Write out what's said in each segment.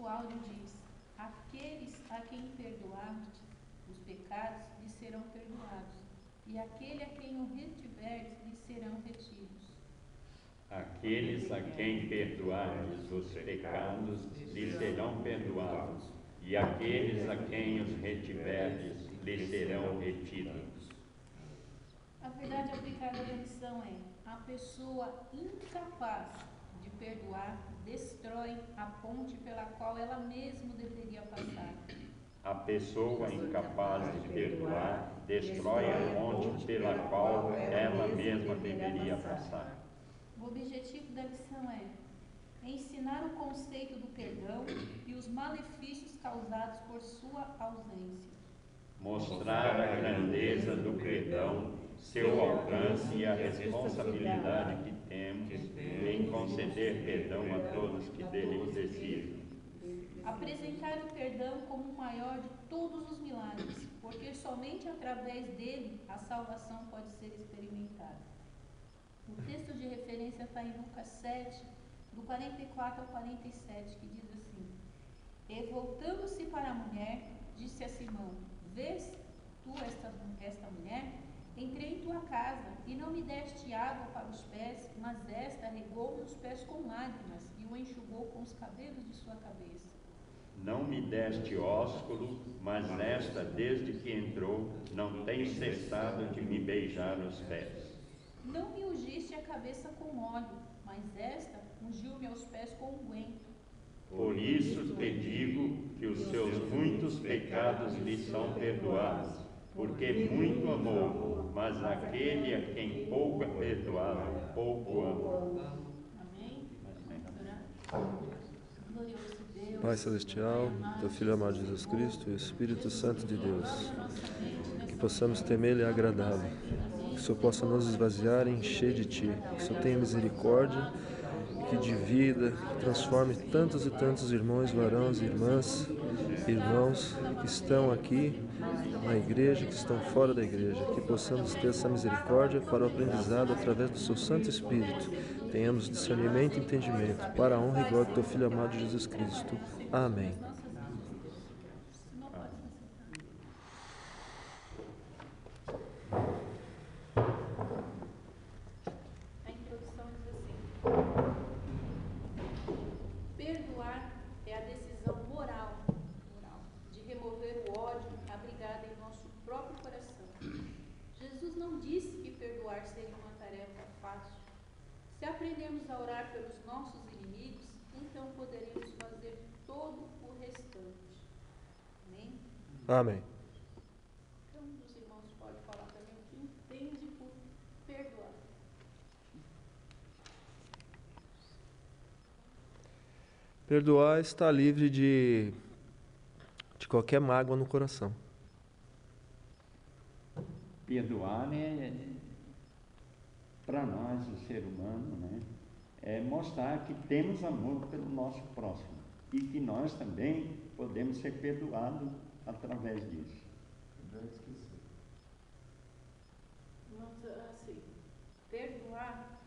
outro áudio diz: aqueles a quem perdoardes os pecados lhes serão perdoados, e aquele a quem o retiverdes lhes serão retidos. Aqueles a quem perdoardes os pecados lhes serão perdoados, e aqueles a quem os retiverdes lhes serão retidos. A verdade aplicada da lição é: a pessoa incapaz de perdoar destrói a ponte pela qual ela mesma deveria passar. A pessoa incapaz de perdoar destrói a ponte pela qual ela mesma deveria passar. O objetivo da lição é ensinar o conceito do perdão e os malefícios causados por sua ausência. Mostrar a grandeza do perdão, seu alcance e a responsabilidade que temos em conceder perdão a todos que dele precisam. Apresentar o perdão como o maior de todos os milagres, porque somente através dele a salvação pode ser experimentada. O texto de referência está em Lucas 7, do 44 ao 47, que diz assim: E voltando-se para a mulher, disse a Simão: Vês tu esta mulher? Entrei em tua casa e não me deste água para os pés, mas esta regou meus pés com lágrimas e o enxugou com os cabelos de sua cabeça. Não me deste ósculo, mas esta, desde que entrou, não tem cessado de me beijar os pés. Não me ungiste a cabeça com óleo, mas esta ungiu meus pés com unguento. Por isso te digo que os seus muitos pecados lhe são perdoados, porque muito amou, mas aquele a quem pouco é perdoado, pouco ama. Amém? Glorioso Deus, Pai Celestial, Teu Filho amado Jesus Cristo e o Espírito Santo de Deus, que possamos temê-lo e agradá-lo, que o Senhor possa nos esvaziar e encher de Ti, que o Senhor tenha misericórdia e que divida, que transforme tantos e tantos irmãos, varões e irmãs, irmãos que estão aqui na igreja, que estão fora da igreja, que possamos ter essa misericórdia para o aprendizado através do Seu Santo Espírito. Tenhamos discernimento e entendimento para a honra e glória do Teu Filho amado Jesus Cristo. Amém. A introdução diz assim: perdoar é a decisão moral de remover o ódio abrigado em nosso próprio coração. Jesus não disse que perdoar seria uma tarefa fácil. Se aprendermos a orar pelos nossos inimigos, então poderemos fazer todo o restante. Amém? Amém. Então, os irmãos podem falar também o que entende por perdoar. Perdoar está livre de qualquer mágoa no coração. Perdoar para nós, o ser humano, é mostrar que temos amor pelo nosso próximo e que nós também podemos ser perdoados através disso. Mas, assim, perdoar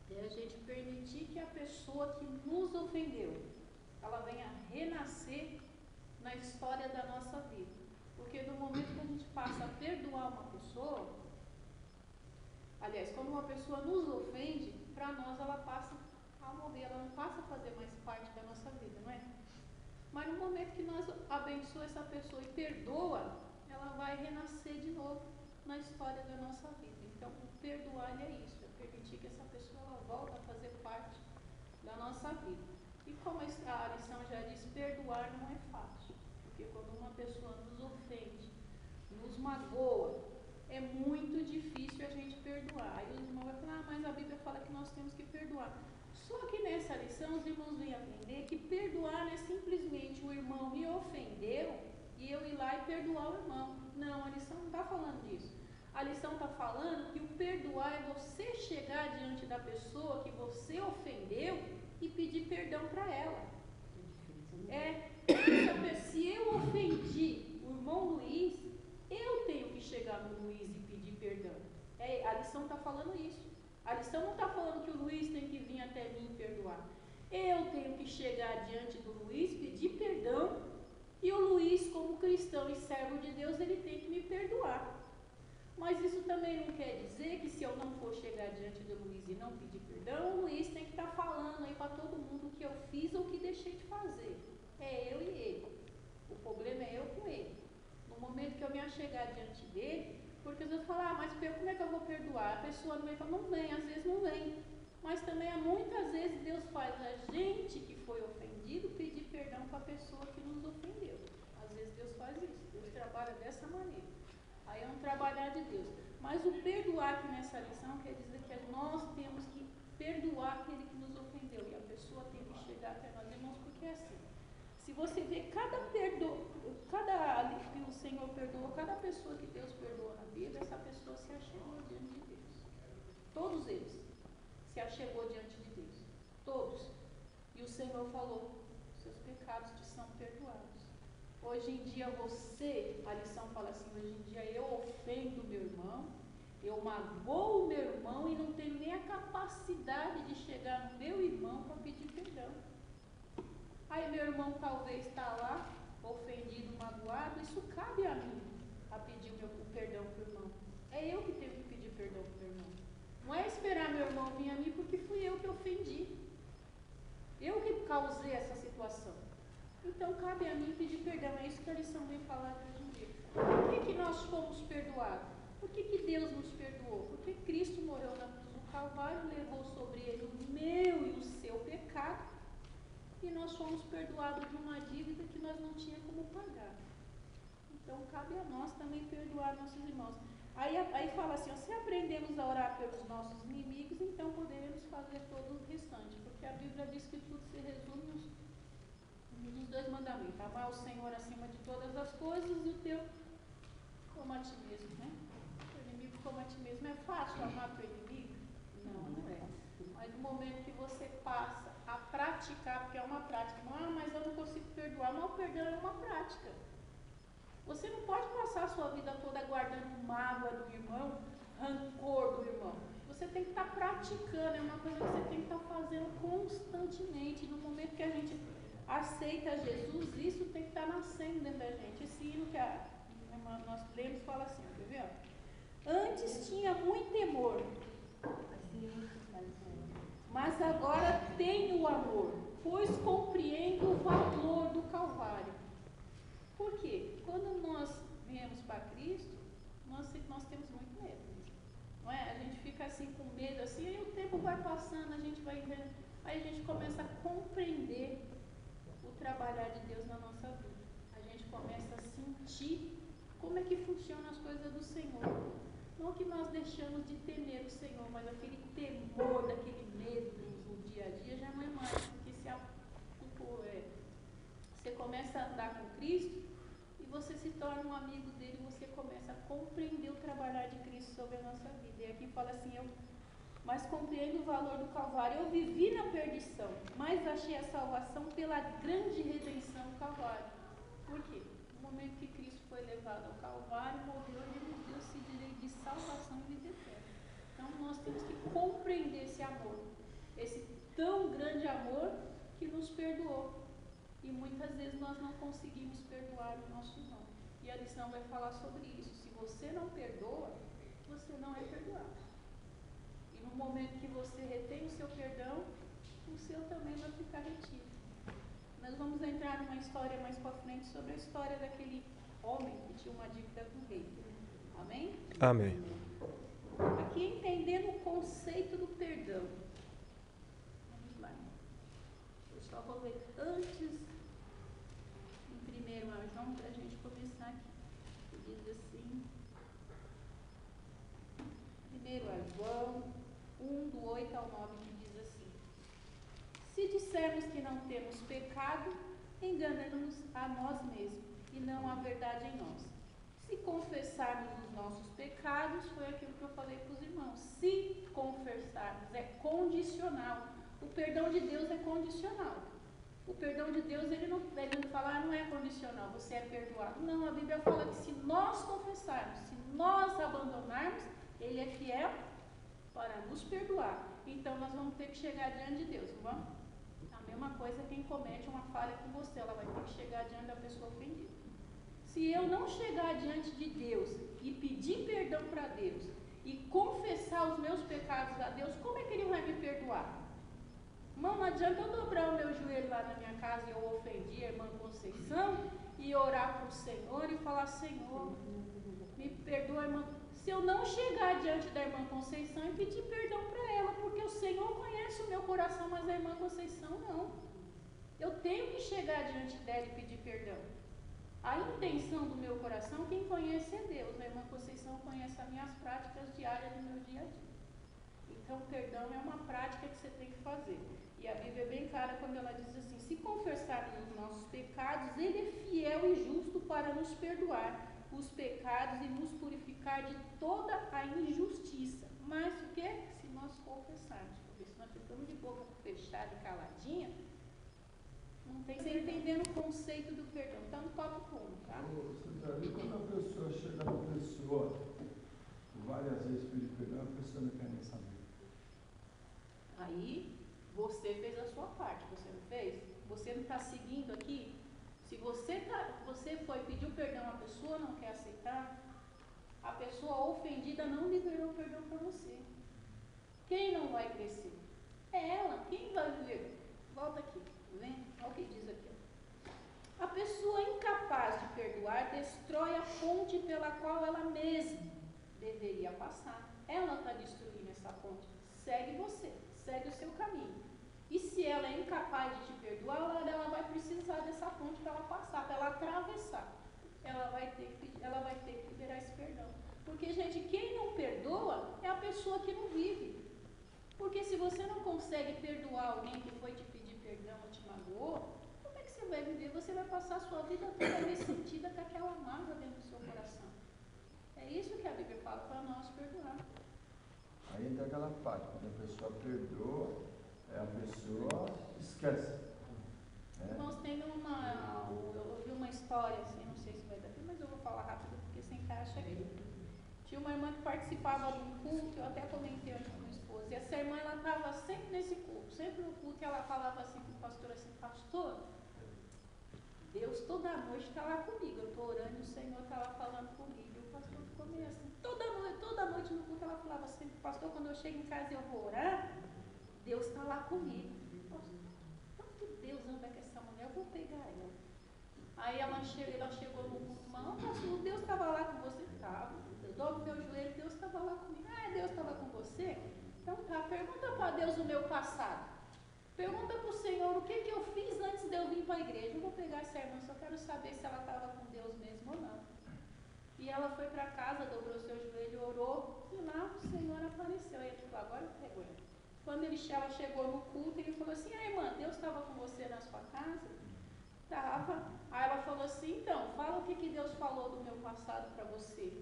é a gente permitir que a pessoa que nos ofendeu, ela venha renascer na história da nossa vida. Porque no momento que a gente passa a perdoar uma pessoa, aliás, quando uma pessoa nos ofende, para nós ela passa a morrer, ela não passa a fazer mais parte da nossa vida, não é? Mas no momento que nós abençoamos essa pessoa e perdoa, ela vai renascer de novo na história da nossa vida. Então, o perdoar é isso, é permitir que essa pessoa ela volta a fazer parte da nossa vida. E como a lição já diz, perdoar não é fácil, porque quando uma pessoa nos ofende, nos magoa, é muito difícil a gente perdoar. Aí o irmão vai falar, mas a Bíblia fala que nós temos que perdoar. Só que nessa lição os irmãos vêm aprender que perdoar não é simplesmente o irmão me ofendeu e eu ir lá e perdoar o irmão. Não, a lição não está falando disso. A lição está falando que o perdoar é você chegar diante da pessoa que você ofendeu e pedir perdão para ela. Se eu ofendi o irmão Luiz, eu tenho que chegar no Luiz e pedir perdão. A lição está falando isso. A lição não está falando que o Luiz tem que vir até mim e perdoar. Eu tenho que chegar diante do Luiz, pedir perdão, e o Luiz, como cristão e servo de Deus, ele tem que me perdoar. Mas isso também não quer dizer que se eu não for chegar diante do Luiz e não pedir perdão, o Luiz tem que estar falando aí para todo mundo o que eu fiz ou o que deixei de fazer. É eu e ele. O problema é eu com ele. No momento que eu me achegar diante dele, porque às vezes eu falo, mas como é que eu vou perdoar? A pessoa não vem, não vem, às vezes não vem. Mas também muitas vezes Deus faz a gente que foi ofendido pedir perdão para a pessoa que nos ofendeu. Às vezes Deus faz isso, Deus trabalha dessa maneira. Aí é um trabalhar de Deus. Mas o perdoar aqui nessa lição quer dizer que nós temos que perdoar aquele que nos ofendeu. E a pessoa tem que chegar até nós, irmãos, porque é assim. Se você vê cada que o Senhor perdoou, cada pessoa que Deus perdoou na Bíblia, essa pessoa se achegou diante de Deus. Todos eles se achegou diante de Deus. Todos. E o Senhor falou, seus pecados te são perdoados. Hoje em dia a lição fala assim, hoje em dia eu ofendo meu irmão, eu magoo o meu irmão e não tenho nem a capacidade de chegar no meu irmão para pedir perdão. Aí meu irmão talvez está lá, ofendido, magoado, isso cabe a mim, a pedir o perdão para o irmão. É eu que tenho que pedir perdão para o meu irmão. Não é esperar meu irmão vir a mim porque fui eu que ofendi. Eu que causei essa situação. Então cabe a mim pedir perdão. É isso que a lição vem falar hoje em dia. Por que nós fomos perdoados? Por que Deus nos perdoou? Porque Cristo morreu na cruz do Calvário, levou sobre ele o meu e o seu pecado. E nós fomos perdoados de uma dívida que nós não tínhamos como pagar. Então, cabe a nós também perdoar nossos irmãos. Aí fala assim, se aprendemos a orar pelos nossos inimigos, então poderemos fazer todo o restante. Porque a Bíblia diz que tudo se resume nos 2 mandamentos. Amar o Senhor acima de todas as coisas e o teu como a ti mesmo, né? O inimigo como a ti mesmo. É fácil amar o teu inimigo? Não é. Mas no momento que você passa a praticar, porque é uma prática, mas eu não consigo perdoar, mas o perdão é uma prática. Você não pode passar a sua vida toda guardando mágoa do irmão, rancor do irmão. Você tem que estar praticando, é uma coisa que você tem que estar fazendo constantemente. No momento que a gente aceita Jesus, isso tem que estar nascendo dentro da gente. Esse hino que nós lemos fala assim, quer ver? Antes tinha muito temor, mas agora tenho o amor, pois compreendo o valor do Calvário. Por quê? Quando nós viemos para Cristo, nós temos muito medo. Não é? A gente fica assim com medo, assim, aí o tempo vai passando, a gente vai vendo, aí a gente começa a compreender o trabalhar de Deus na nossa vida. A gente começa a sentir como é que funcionam as coisas do Senhor. Não que nós deixamos de temer o Senhor, mas aquele temor, daquele medo do dia a dia já não é mais, porque você começa a andar com Cristo e você se torna um amigo dele, você começa a compreender o trabalhar de Cristo sobre a nossa vida. E aqui fala assim, mas compreendo o valor do Calvário. Eu vivi na perdição, mas achei a salvação pela grande redenção do Calvário. Por quê? No momento que Cristo foi levado ao Calvário, morreu, ele nos deu esse direito de salvação e vida eterna. Então nós temos que compreender esse amor, esse tão grande amor que nos perdoou. E muitas vezes nós não conseguimos perdoar o nosso irmão. E a lição vai falar sobre isso. Se você não perdoa, você não é perdoado. E no momento que você retém o seu perdão, o seu também vai ficar retido. Nós vamos entrar numa história mais para frente sobre a história daquele homem que tinha uma dívida com o rei. Amém? Amém. Aqui entendendo o conceito do perdão. Vamos lá. Eu só vou ler antes, em 1 João, para a gente começar aqui. Diz assim, 1 João 1, do 8 ao 9, que diz assim: se dissermos que não temos pecado, enganamos a nós mesmos, e não há verdade em nós. Se confessarmos os nossos pecados, foi aquilo que eu falei para os irmãos, se confessarmos, é condicional. O perdão de Deus é condicional. O perdão de Deus, ele não fala, não é condicional, você é perdoado. Não, a Bíblia fala que se nós confessarmos, se nós abandonarmos, ele é fiel para nos perdoar. Então nós vamos ter que chegar diante de Deus, não vamos? Amém? mesma coisa quem comete uma falha com você, ela vai ter que chegar diante da pessoa ofendida. Se eu não chegar diante de Deus e pedir perdão para Deus e confessar os meus pecados a Deus, como é que Ele vai me perdoar? Irmão, não adianta eu dobrar o meu joelho lá na minha casa e eu ofendi a irmã Conceição e orar para o Senhor e falar: Senhor, me perdoa, irmã. Se eu não chegar diante da irmã Conceição e pedir perdão para ela, porque o Senhor conhece o meu coração, mas a irmã Conceição não. Eu tenho que chegar diante dela e pedir perdão. A intenção do meu coração, quem conhece é Deus. A irmã Conceição conhece as minhas práticas diárias do meu dia a dia. Então, perdão é uma prática que você tem que fazer. E a Bíblia é bem clara quando ela diz assim: se confessarmos os nossos pecados, Ele é fiel e justo para nos perdoar os pecados e nos purificar de toda a injustiça. Mas o que? Se nós confessarmos. Porque se nós ficamos de boca fechada e caladinha, não tem que ser entendendo o conceito do perdão. Está no tópico 1, tá? Você já viu quando a pessoa chega na pessoa várias vezes pedir perdão, a pessoa não quer nem saber. Aí, você fez a sua parte, você não fez? Você não está seguindo aqui? Se você foi pedir o perdão, a pessoa não quer aceitar, a pessoa ofendida não liberou o perdão para você. Quem não vai crescer? É ela. Quem vai viver? Volta aqui, tá vendo? Olha o que diz aqui. A pessoa incapaz de perdoar destrói a ponte pela qual ela mesma deveria passar. Ela está destruindo essa ponte. Segue você, segue o seu caminho. E se ela é incapaz de te perdoar, ela vai precisar dessa ponte para ela passar, para ela atravessar. Ela vai ter que liberar esse perdão. Porque, gente, quem não perdoa é a pessoa que não vive. Porque se você não consegue perdoar alguém que foi te pedir perdão ou te magoou, como é que você vai viver? Você vai passar a sua vida toda ressentida com aquela mágoa dentro do seu coração. É isso que a Bíblia fala para nós perdoar. Aí entra aquela parte, quando a pessoa perdoa, a pessoa esquece. Irmãos, tem eu ouvi uma história, assim, não sei se vai dar tempo, mas eu vou falar rápido porque se encaixa aqui. Tinha uma irmã que participava de um culto, eu até comentei antes com minha esposa, e essa irmã, ela estava sempre nesse culto, sempre no culto, e ela falava assim com o pastor, assim: pastor, Deus toda noite está lá comigo, eu estou orando e o Senhor está lá falando comigo. E o pastor ficou meio assim, toda noite no culto ela falava assim: pastor, quando eu chego em casa e eu vou orar, Deus está lá comigo. Tanto Deus anda com essa mulher, eu vou pegar ela. Aí ela chegou no culto, não, pastor, Deus estava lá com você? Estava. Eu dobro meu joelho, Deus estava lá comigo. Ah, Deus estava com você? Então tá, pergunta para Deus o meu passado. Pergunta para o Senhor o que eu fiz antes de eu vir para a igreja. Eu vou pegar essa irmã, só quero saber se ela estava com Deus mesmo ou não. E ela foi para casa, dobrou seu joelho, orou, e lá o Senhor apareceu. Aí ele falou: agora eu pego ela. Quando ela chegou no culto, ele falou assim: ah, irmã, Deus estava com você na sua casa? Estava. Aí ela falou assim: então, fala o que Deus falou do meu passado para você.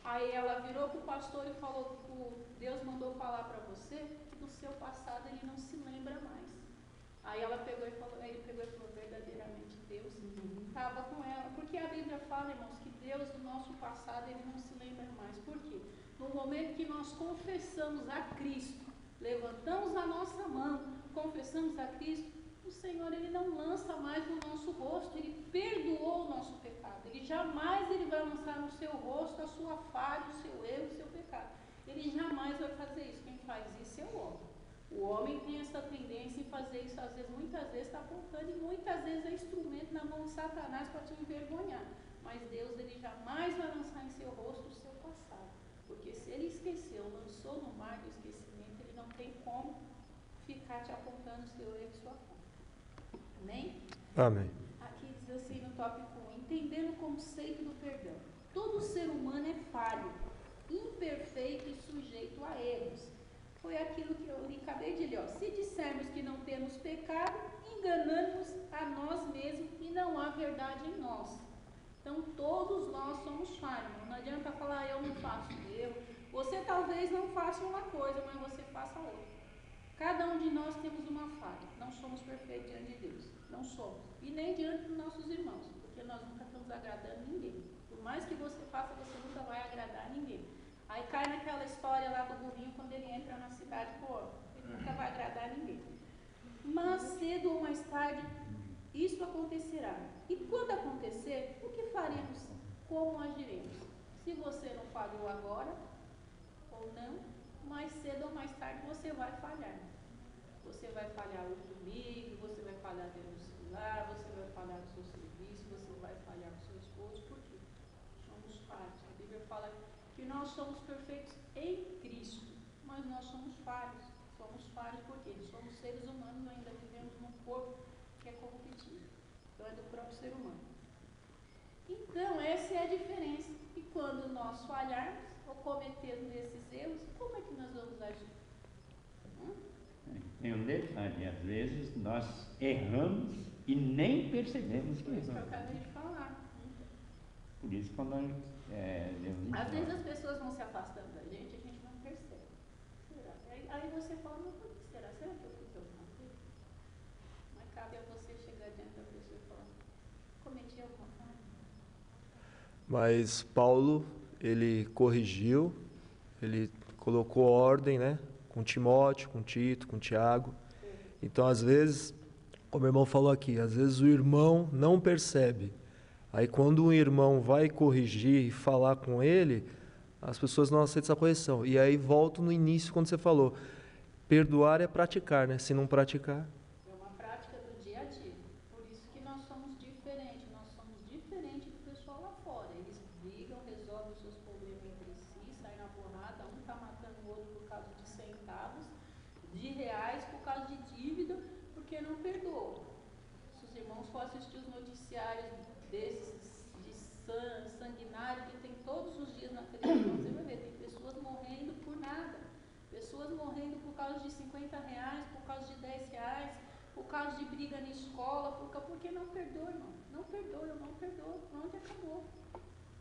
Aí ela virou para o pastor e falou que Deus mandou falar para você que do seu passado ele não se lembra mais. Aí ele pegou e falou: verdadeiramente Deus estava com ela. Porque a Bíblia fala, irmãos, que Deus do nosso passado ele não se lembra mais. Por quê? No momento que nós confessamos a Cristo, levantamos a nossa mão, confessamos a Cristo, o Senhor ele não lança mais no nosso rosto, Ele perdoou o nosso pecado. Ele jamais vai lançar no seu rosto a sua falha, o seu erro, o seu pecado. Ele jamais vai fazer isso. Quem faz isso é o homem. O homem tem essa tendência em fazer isso, muitas vezes está apontando, e muitas vezes é instrumento na mão de Satanás para te envergonhar. Mas Deus ele jamais vai lançar em seu rosto o seu passado. Porque se Ele esqueceu, lançou no mar do esquecimento, Ele não tem como ficar te apontando o seu erro e sua falha. Amém? Amém. Aqui diz assim no tópico 1, entendendo o conceito do perdão. Todo ser humano é falho, imperfeito e sujeito a erros. Foi aquilo que eu acabei de ler. Se dissermos que não temos pecado, enganamos a nós mesmos e não há verdade em nós. Então todos nós somos falhos. Não adianta falar: eu não faço erro. Você talvez não faça uma coisa, mas você faça outra. Cada um de nós temos uma falha. Não somos perfeitos diante de Deus. Não somos. E nem diante dos nossos irmãos. Porque nós nunca estamos agradando ninguém. Por mais que você faça, você nunca vai agradar ninguém. Aí cai naquela história lá do burrinho, quando ele entra na cidade, pô, ele nunca vai agradar ninguém. mas cedo ou mais tarde isso acontecerá. E quando acontecer, o que faremos? Como agiremos? Se você não falhou agora, ou não, mais cedo ou mais tarde você vai falhar. Você vai falhar o domingo, você vai falhar dentro do celular, você vai falhar no seu serviço, você vai falhar com seu esposo, por quê? Somos falhos. A Bíblia fala que nós somos perfeitos em Cristo, mas nós somos falhos. Somos falhos porque somos seres humanos, ainda vivemos num corpo que é corruptível. Então é do próprio ser humano. Então essa é a diferença. E quando nós falharmos ou cometermos esses erros, como é que nós vamos agir? Tem um detalhe, às vezes nós erramos e nem percebemos que Por isso que eu erramos. acabei de falar. Por isso quando Às vezes as pessoas vão se afastando da gente, a gente não percebe. Será? Aí você fala, mas por que será? Será que eu fiz alguma coisa? Mas cabe a você chegar diante da pessoa e falar, cometi alguma falha? Mas Paulo, ele corrigiu, ele colocou ordem, né? Com Timóteo, com Tito, com Tiago. Então, às vezes, como o irmão falou aqui, às vezes o irmão não percebe. Aí, quando um irmão vai corrigir e falar com ele, as pessoas não aceitam essa correção. E aí, volto no início, quando você falou, perdoar é praticar, né? Se não praticar... É uma prática do dia a dia. Por isso que nós somos diferentes. Nós somos diferentes do pessoal lá fora. Eles brigam, resolvem os seus problemas entre si, saem na porrada, um está matando o outro por causa de centavos, de reais, por causa de dívida, porque não perdoa. Se os irmãos for assistir os noticiários desses de sanguinário que tem todos os dias na televisão, você vai ver, tem pessoas morrendo por nada. Pessoas morrendo por causa de 50 reais, por causa de 10 reais, por causa de briga na escola, porque não perdoa, irmão. Não perdoa, eu não perdoo. Pronto, acabou.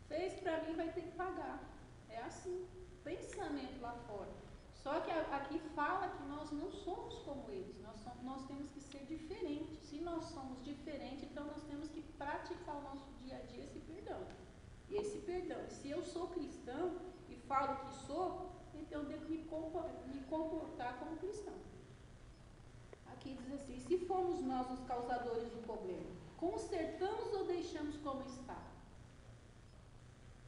Fez pra mim, vai ter que pagar. É assim. Pensamento lá fora. Só que aqui fala que nós não somos como eles. Nós temos que ser diferentes. Se nós somos diferentes, então nós temos que praticar o nosso dia a dia esse perdão. E esse perdão. Se eu sou cristão e falo que sou, então eu devo me comportar como cristão. Aqui diz assim, se fomos nós os causadores do problema, consertamos ou deixamos como está?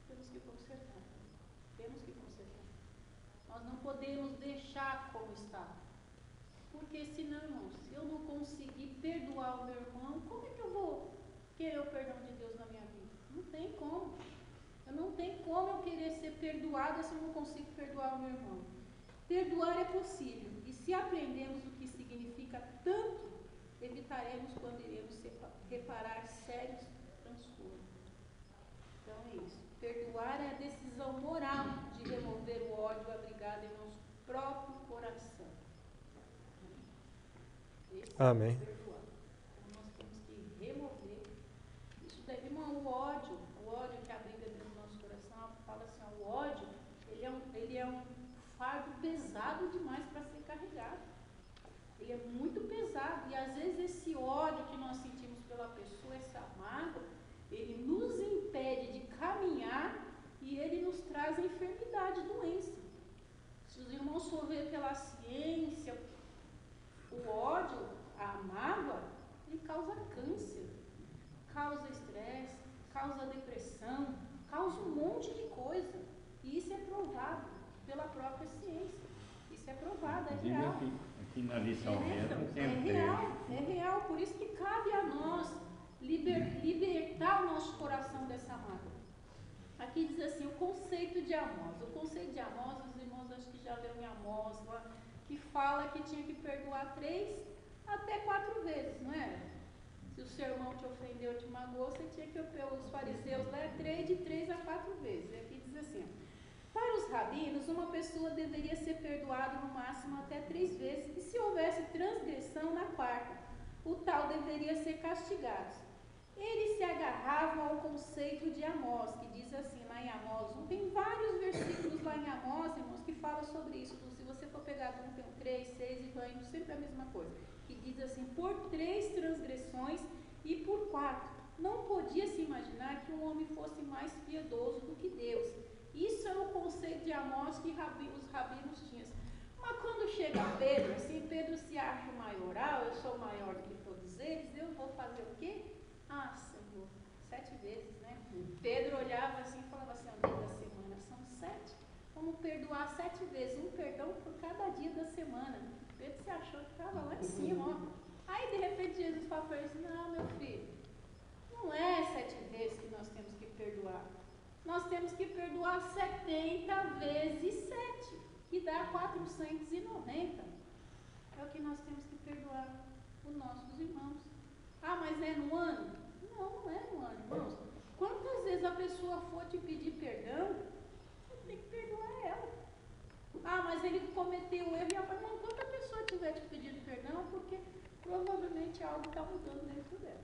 Temos que consertar. Temos que consertar. Nós não podemos deixar como está. Porque senão, irmãos, se eu não conseguir perdoar o meu irmão, como é que eu vou querer o perdão de Deus na minha vida? Não tem como. Eu não tenho como eu querer ser perdoada se eu não consigo perdoar o meu irmão. Perdoar é possível. E se aprendemos o que significa tanto, evitaremos quando iremos reparar sérios transtornos. Então é isso. Perdoar é a decisão moral de remover o ódio abrigado em nosso próprio coração. Esse Amém. É perdoar. Então nós temos que remover isso daí, irmão, o ódio que abriga dentro do nosso coração, fala assim, ó, o ódio, ele é um fardo pesado demais para ser carregado. Ele é muito pesado. E às vezes esse ódio que nós sentimos pela pessoa, essa mágoa, ele nos impede de caminhar e ele nos traz a enfermidade, doença. Se os irmãos for ver pela ciência, o ódio, a mágoa, ele causa câncer, causa estresse, causa depressão, causa um monte de coisa. E isso é provado pela própria ciência. Isso é provado, é real. Aqui na lição mesmo tem um real, é real. Por isso que cabe a nós libertar o nosso coração dessa mágoa. Aqui diz assim, o conceito de Amós. O conceito de Amós, os irmãos acho que já leram em Amós, lá, que fala que tinha que perdoar 3 até 4 vezes, não é? Se o seu irmão te ofendeu, te magoou, você tinha que, os fariseus lá, de 3 a 4 vezes. E aqui diz assim, para os rabinos, uma pessoa deveria ser perdoada no máximo até 3 vezes, e se houvesse transgressão, na 4ª, o tal deveria ser castigado. Eles se agarravam ao conceito de Amós, que diz assim, lá em Amós 1, tem vários versículos lá em Amós, irmãos, que falam sobre isso. Então, se você for pegar um, tem 3, 6 e vai indo sempre a mesma coisa. Que diz assim, por 3 transgressões e por 4. Não podia se imaginar que um homem fosse mais piedoso do que Deus. Isso é o conceito de Amós que os rabinos tinham. Mas quando chega Pedro, assim, Pedro se acha o maioral, eu sou maior do que todos eles, eu vou fazer o quê? Ah, Senhor, 7 vezes, né? Pedro olhava assim e falava assim, ao dia da semana são 7. Vamos perdoar 7 vezes, um perdão por cada dia da semana. Pedro se achou que estava lá em cima, ó. Aí de repente Jesus fala para ele assim, não, meu filho, não é 7 vezes que nós temos que perdoar. Nós temos que perdoar 70 vezes 7, que dá 490. É o que nós temos que perdoar os nossos irmãos. Ah, mas é no ano? Não, não é no ano, irmãos. Quantas vezes a pessoa for te pedir perdão, você tem que perdoar ela. Ah, mas ele cometeu o erro e ela não, quando a pessoa estiver te pedindo perdão, porque provavelmente algo está mudando dentro dela.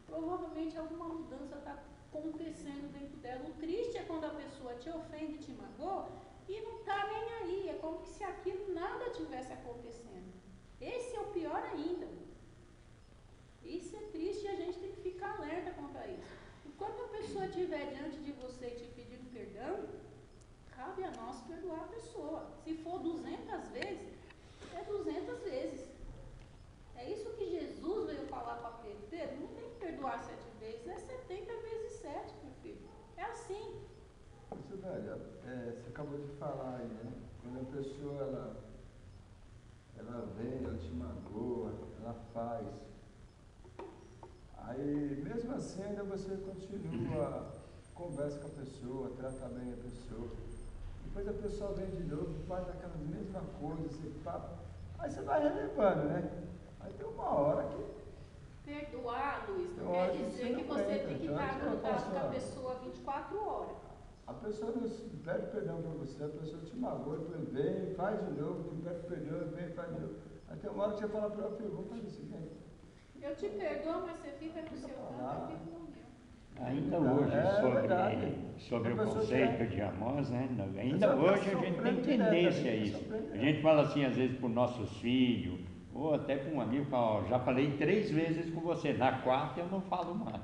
Provavelmente alguma mudança está acontecendo dentro dela. O triste é quando a pessoa te ofende e te magoa e não está nem aí. É como se aquilo nada tivesse acontecendo. Esse é o pior ainda. Isso é triste e a gente tem que ficar alerta quanto a isso. E quando a pessoa estiver diante de você te pedindo perdão, cabe a nós perdoar a pessoa. Se for 200 vezes, é 200 vezes. É isso que Jesus veio falar para Pedro. Pedro, não tem que perdoar 7 vezes, é 70 vezes 7, meu filho. É assim. Isso, velho, você acabou de falar aí, né? Quando a pessoa, ela vem, ela te magoa, ela faz. Aí, mesmo assim, ainda você continua, conversa com a pessoa, trata bem a pessoa. Depois a pessoa vem de novo, faz aquela mesma coisa, você fala. Aí você vai relevando, né? Aí tem uma hora que... Perdoar, Luiz, não quer dizer que você tem que estar grudado com a pessoa 24 horas. A pessoa não pede perdão para você, a pessoa te magoa, depois vem, faz de novo, te pede perdão, vem, faz de novo. Aí tem uma hora que você fala para ela, vamos fazer isso aqui. Eu te perdoo, mas você fica no seu canto, eu fico no meu. Ainda hoje, sobre o conceito de Amós, né? Ainda hoje a gente tem tendência a isso. A gente fala assim, às vezes, para os nossos filhos, ou até com um amigo, fala, já falei 3 vezes com você, na 4ª eu não falo mais.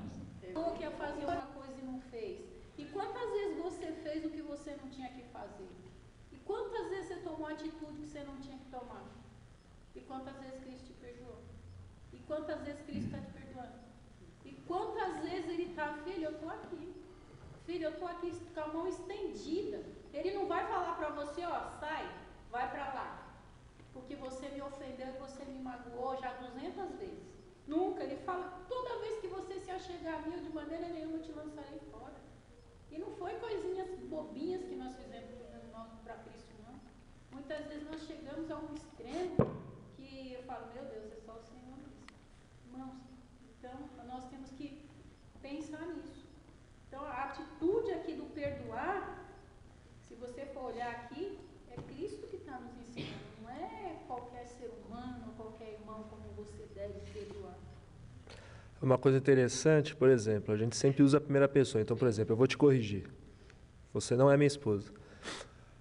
Ou que ia fazer uma coisa e não fez. E quantas vezes você fez o que você não tinha que fazer? E quantas vezes você tomou atitude que você não tinha que tomar? E quantas vezes Cristo te perdoou? E quantas vezes Cristo está te perdoando? E quantas vezes Ele está, filho, eu estou aqui. Filho, eu estou aqui com a mão estendida. Ele não vai falar para você, ó, sai, vai para lá. Porque você me ofendeu e você me magoou já 200 vezes. Nunca, ele fala, toda vez que você se achegar a mim, eu de maneira nenhuma te lançarei fora. E não foi coisinhas bobinhas que nós fizemos para Cristo, não. Muitas vezes nós chegamos a um extremo que eu falo, meu Deus, é só o Senhor mesmo. Irmãos, então nós temos que pensar nisso. Então a atitude aqui do perdoar, se você for olhar aqui, é Cristo que está nos ensinando, não é qualquer ser humano, qualquer irmão como você deve perdoar. Uma coisa interessante, por exemplo, a gente sempre usa a primeira pessoa. Então, por exemplo, eu vou te corrigir. Você não é minha esposa.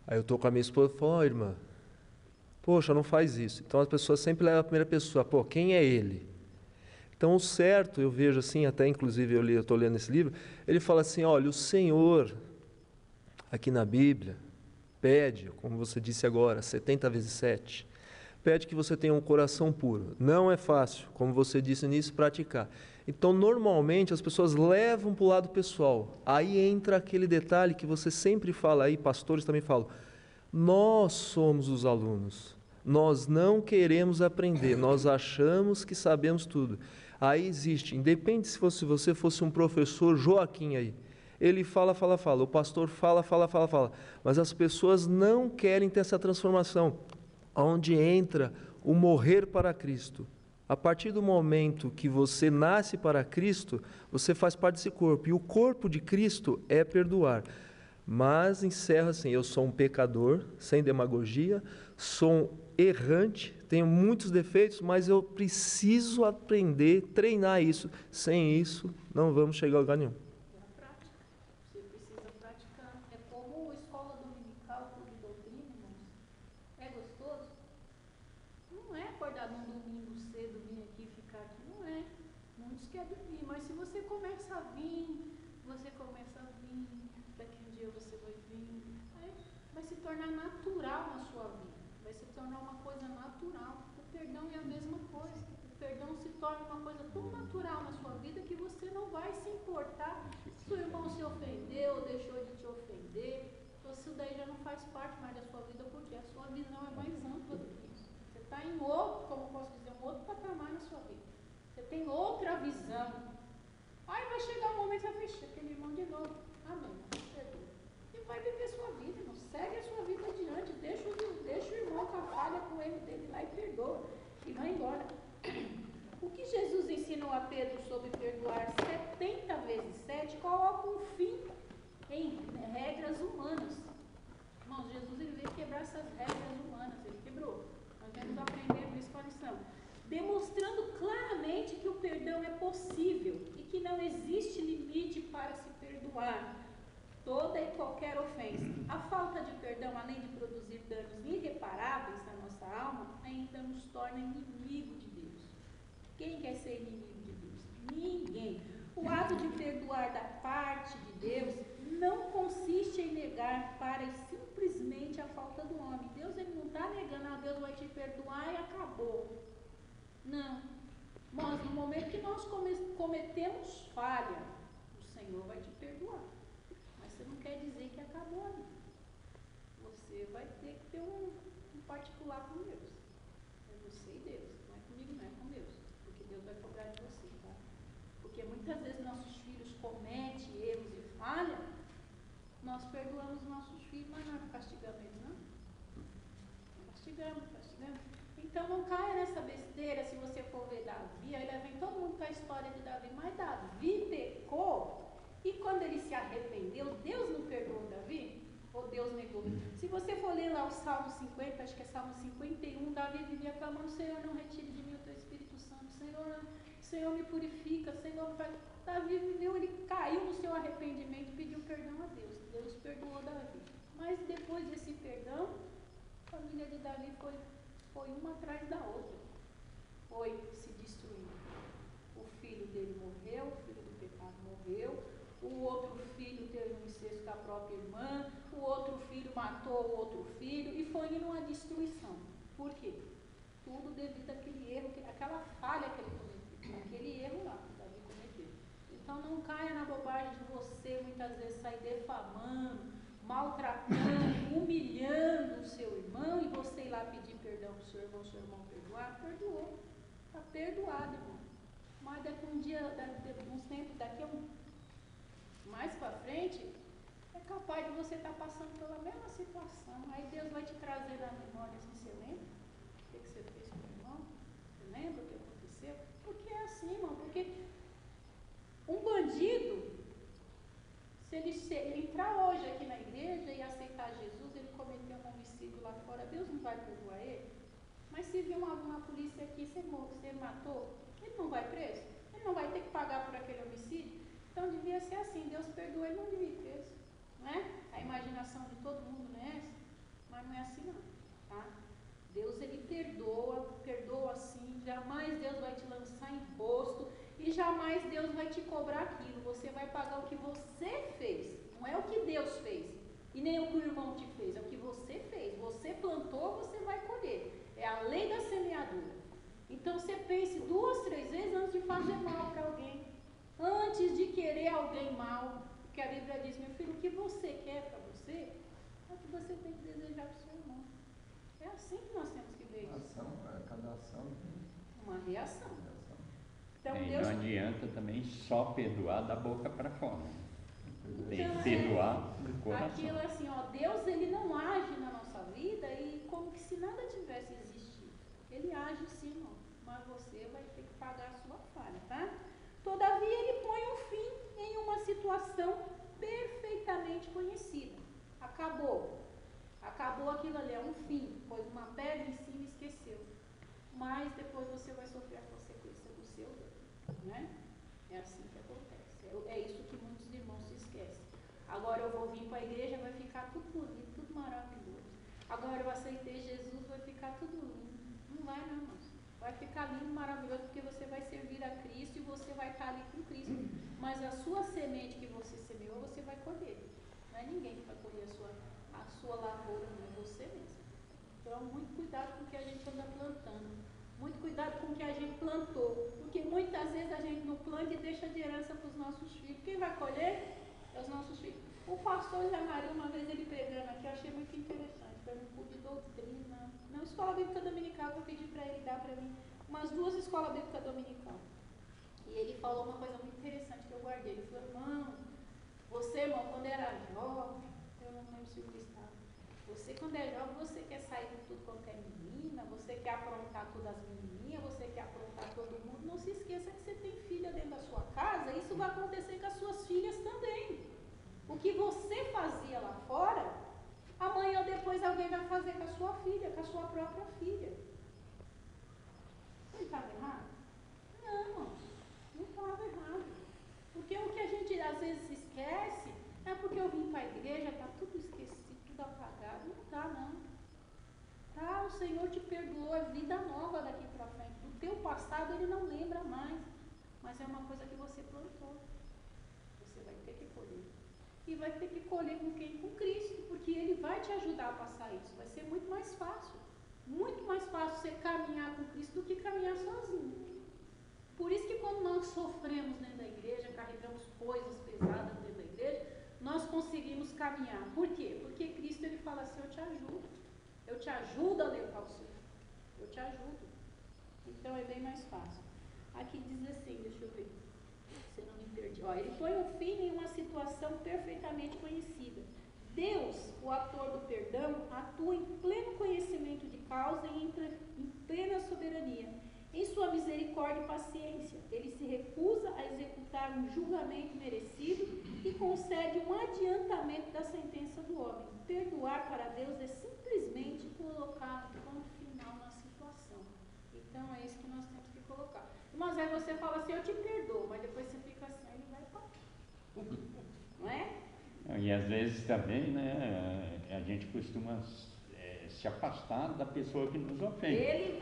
Aí eu estou com a minha esposa e falo, ó, irmã, poxa, não faz isso. Então as pessoas sempre levam a primeira pessoa. Pô, quem é ele? Então o certo, eu vejo assim, até inclusive eu estou lendo esse livro, ele fala assim, olha, o Senhor, aqui na Bíblia, pede, como você disse agora, 70 vezes 7, pede que você tenha um coração puro. Não é fácil, como você disse nisso, praticar. Então, normalmente, as pessoas levam para o lado pessoal. Aí entra aquele detalhe que você sempre fala aí, pastores também falam, nós somos os alunos. Nós não queremos aprender, nós achamos que sabemos tudo. Aí existe, independe se você fosse um professor Joaquim aí, ele fala, o pastor fala, mas as pessoas não querem ter essa transformação, onde entra o morrer para Cristo. A partir do momento que você nasce para Cristo, você faz parte desse corpo, e o corpo de Cristo é perdoar. Mas encerra assim, eu sou um pecador, sem demagogia, sou um errante, tenho muitos defeitos, mas eu preciso aprender, treinar isso. Sem isso, não vamos chegar a lugar nenhum. Você precisa praticar. É como escola dominical, clube de doutrina, irmãos. É gostoso? Não é acordar num domingo cedo, vir aqui, ficar aqui. Não é. Muitos querem vir, mas se você começa a vir, daqui um dia você vai vir, aí vai se tornar natural na sua vida. Vai se tornar uma coisa natural. O perdão é a mesma coisa. O perdão se torna uma coisa tão natural na sua vida que você não vai se importar se o irmão se ofendeu ou deixou de te ofender. Isso daí já não faz parte mais da sua vida, porque a sua visão é mais ampla do que isso. Você está em outro, como posso dizer, um outro patamar na sua vida. Você tem outra visão. Aí vai chegar um momento que você vai fechar aquele irmão de novo. Amém. Perdoa. E vai viver sua vida, irmão. Segue a sua vida adiante. Deixa o irmão com a falha, com o erro dele lá e perdoa. E vai embora. O que Jesus ensinou a Pedro sobre perdoar 70 vezes 7 coloca um fim em regras humanas. Irmãos, Jesus ele veio quebrar essas regras humanas. Ele quebrou. Nós vamos aprender isso com a lição. Demonstrando claramente que o perdão é possível e que não existe limite para se perdoar toda e qualquer ofensa. A falta de perdão, além de produzir danos irreparáveis na nossa alma, ainda nos torna inimigo de Deus. Quem quer ser inimigo de Deus? Ninguém. O ato de perdoar da parte de Deus não consiste em negar para e simplesmente a falta do homem. Deus ele não está negando, Deus vai te perdoar e acabou. Não. Mas no momento que nós cometemos falha, o Senhor vai te perdoar. Mas você não quer dizer que acabou ali. Você vai ter que ter um particular com Deus. É você e Deus. Não é comigo, não é com Deus. Porque Deus vai cobrar de você, tá? Porque muitas vezes nossos filhos cometem erros e falham, nós perdoamos nossos filhos, mas não castigamos eles, não? Castigamos. Então não caia nessa besteira. Se você for ver Davi, aí vem todo mundo com a história de Davi, mas Davi pecou, e quando ele se arrependeu, Deus não perdoou Davi? Ou Deus negou? Se você for ler lá o Salmo 50, acho que é Salmo 51, Davi vivia clamando: Senhor, não retire de mim o teu Espírito Santo, Senhor me purifica, Senhor me faz. Davi viveu, ele caiu no seu arrependimento e pediu perdão a Deus. Deus perdoou Davi. Mas depois desse perdão, a família de Davi foi uma atrás da outra. Foi se destruindo. O filho dele morreu, o filho do pecado morreu, o outro filho teve um incesto com a própria irmã, o outro filho matou o outro filho, e foi indo uma destruição. Por quê? Tudo devido àquele erro, àquela falha que ele cometeu, aquele erro lá que Davi cometeu. Então não caia na bobagem de você muitas vezes sair defamando, maltratando, humilhando o seu irmão, e você ir lá pedir perdão para o seu irmão perdoar. Perdoou, está perdoado, irmão. Mas daqui um dia, uns tempos, mais para frente, é capaz de você estar passando pela mesma situação. Aí Deus vai te trazer na memória assim: você lembra o que você fez com o irmão? Você lembra o que aconteceu? Porque é assim, irmão. Porque um bandido, se ele entrar hoje aqui na igreja e aceitar Jesus, ele cometeu um homicídio lá fora, Deus não vai perdoar ele? Mas se vir uma polícia aqui, você matou, ele não vai preso? Ele não vai ter que pagar por aquele homicídio? Então devia ser assim: Deus perdoa, ele não devia ir preso, não é? A imaginação de todo mundo não é essa, mas não é assim não, tá? Deus ele perdoa sim. Jamais Deus vai te lançar em imposto, e jamais Deus vai te cobrar aquilo. Você vai pagar o que você fez, não é o que Deus fez, e nem o que o irmão te fez, é o que você fez. Você plantou, você vai colher. É a lei da semeadura. Então você pense 2, 3 vezes antes de fazer mal para alguém, antes de querer alguém mal. Porque a Bíblia diz: meu filho, o que você quer para você é o que você tem que desejar para o seu irmão. É assim que nós temos que ver isso. Cada ação. Uma reação. Então, E Deus... não adianta também só perdoar da boca para fora. Tem Então, que perdoar do coração. Aquilo assim, ó, Deus ele não age na nossa vida e como que se nada tivesse existido. Ele age sim, ó, mas você vai ter que pagar a sua falha, tá? Todavia ele põe um fim em uma situação perfeitamente conhecida. Acabou aquilo ali, é um fim, pôs uma pedra em cima e esqueceu. Mas depois você vai sofrer a consequência do seu erro, né? É assim que acontece. É isso que muitos irmãos se esquecem. Agora eu vou vir para a igreja, vai ficar tudo bonito, tudo maravilhoso. Agora eu aceitei Jesus, vai ficar tudo lindo. Não vai não, irmãos. Vai ficar lindo, maravilhoso, porque você vai servir a Cristo e você vai estar ali com Cristo. Mas a sua semente que você semeou, você vai colher. Não é ninguém que vai colher a sua lavoura, não é você mesmo. Então, muito cuidado com o que a gente anda plantando. Muito cuidado com o que a gente plantou. Porque muitas vezes a gente não planta e deixa de herança para os nossos filhos. Quem vai colher é os nossos filhos. O pastor Zé Maria, uma vez ele pregando aqui, eu achei muito interessante. Foi um culto de doutrina. Na escola bíblica dominical, que eu pedi para ele dar para mim umas 2 escolas bíblicas dominical. E ele falou uma coisa muito interessante que eu guardei. Ele falou: irmão, você, irmão, quando era jovem, eu não lembro se o estava. Você, quando é jovem, você quer sair com tudo quanto é menina, você quer aprontar todas as menininhas, você quer aprontar todo mundo. Não se esqueça que você tem filha dentro da sua casa, isso vai acontecer com as suas filhas também. O que você fazia lá fora, amanhã ou depois alguém vai fazer com a sua filha, com a sua própria filha. Ele estava errado? Não, não estava errado. Porque o que a gente às vezes esquece é porque eu vim para a igreja, está tudo esquecido, tudo apagado. Não está, não. Tá, o Senhor te perdoou, é vida nova daqui para frente. Do teu passado ele não lembra mais, mas é uma coisa que você plantou. Você vai ter que colher. E vai ter que colher com quem? Com Cristo, porque Ele vai te ajudar a passar isso. Vai ser muito mais fácil. Muito mais fácil você caminhar com Cristo do que caminhar sozinho. Por isso que quando nós sofremos dentro da igreja, carregamos coisas pesadas dentro da igreja, nós conseguimos caminhar. Por quê? Porque Cristo ele fala assim: eu te ajudo. Eu te ajudo a levar o seu. Eu te ajudo. Então é bem mais fácil. Aqui diz assim, deixa eu ver. Se eu não me perdi. Ó, ele põe um fim em uma situação perfeitamente conhecida. Deus, o autor do perdão, atua em pleno conhecimento de causa e em plena soberania. Em sua misericórdia e paciência, ele se recusa a executar um julgamento merecido e concede um adiantamento da sentença do homem. Perdoar para Deus é simplesmente colocar um ponto final na situação. Então é isso que nós temos que colocar. Mas aí você fala assim: eu te perdoo, mas depois você fica assim, ele vai para. Não é? E às vezes também, né, a gente costuma se afastar da pessoa que nos ofende.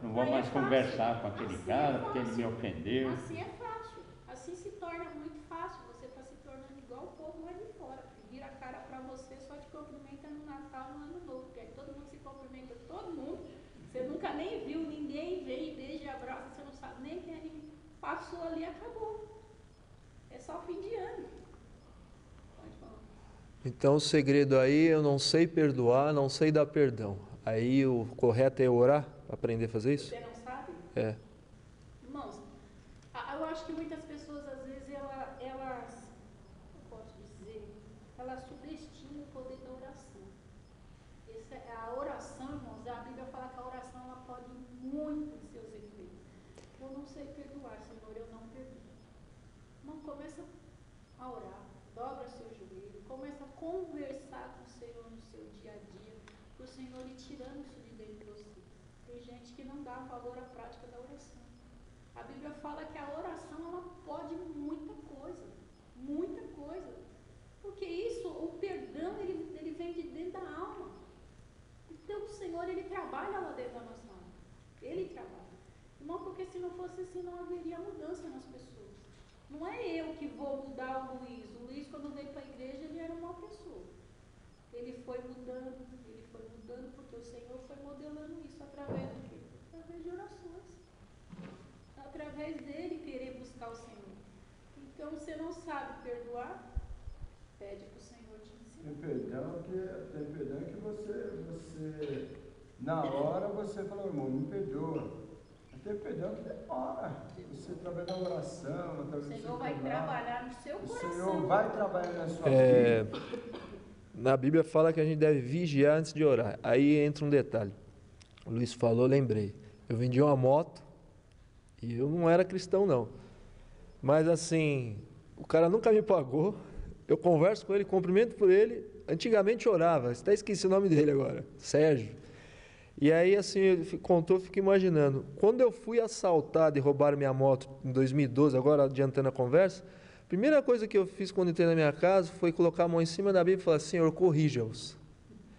Não vou mais conversar com aquele cara porque ele me ofendeu. Assim é fácil. Assim se torna muito fácil. Você está se tornando igual o povo lá de fora, que vira a cara para você, só te cumprimenta no Natal, no Ano Novo, porque aí todo mundo se cumprimenta, todo mundo. Você nunca nem viu, ninguém vem, beija e abraça, você não sabe nem quem ele passou ali e acabou. É só fim de ano. Pode falar. Então o segredo aí, eu não sei perdoar, não sei dar perdão. Aí o correto é orar, aprender a fazer isso? Você não sabe? É. Irmãos, eu acho que muitas pessoas às vezes elas eu posso dizer, elas subestimam o poder da oração. A oração, irmãos, a Bíblia fala que a oração ela pode muito em seus efeitos. Eu não sei perdoar, Senhor, eu não perdoo. Não, começa a orar, dobra seu joelho, começa a conversar com o Senhor no seu dia a dia, para o Senhor ir tirando isso de dentro de você. Tem gente que não dá valor à prática da oração. A Bíblia fala que a oração ela pode muita coisa, porque isso, o perdão, ele vem de dentro da alma. Então o Senhor, ele trabalha lá dentro da nossa alma. Ele trabalha. Irmão, porque se não fosse assim, não haveria mudança nas pessoas. Não é eu que vou mudar o Luiz. O Luiz, quando veio para a igreja, ele era uma pessoa. Ele foi mudando, porque o Senhor foi modelando isso através do quê? Através de orações. Através dele querer buscar o Senhor. Então, você não sabe perdoar, pede para o Senhor te ensinar. Tem perdão que você na hora você fala: irmão, me perdoa. Tem perdão que demora. Você através da oração, através do Senhor vai trabalhar no seu coração. O Senhor vai trabalhar na sua vida. Na Bíblia fala que a gente deve vigiar antes de orar. Aí entra um detalhe. O Luiz falou, lembrei. Eu vendi uma moto e eu não era cristão, não. Mas assim, o cara nunca me pagou. Eu converso com ele, cumprimento por ele. Antigamente orava, até esqueci o nome dele agora, Sérgio. E aí, assim, ele contou, eu fico imaginando. Quando eu fui assaltado e roubaram minha moto em 2012, agora adiantando a conversa, a primeira coisa que eu fiz quando entrei na minha casa foi colocar a mão em cima da Bíblia e falar: Senhor, corrija-os.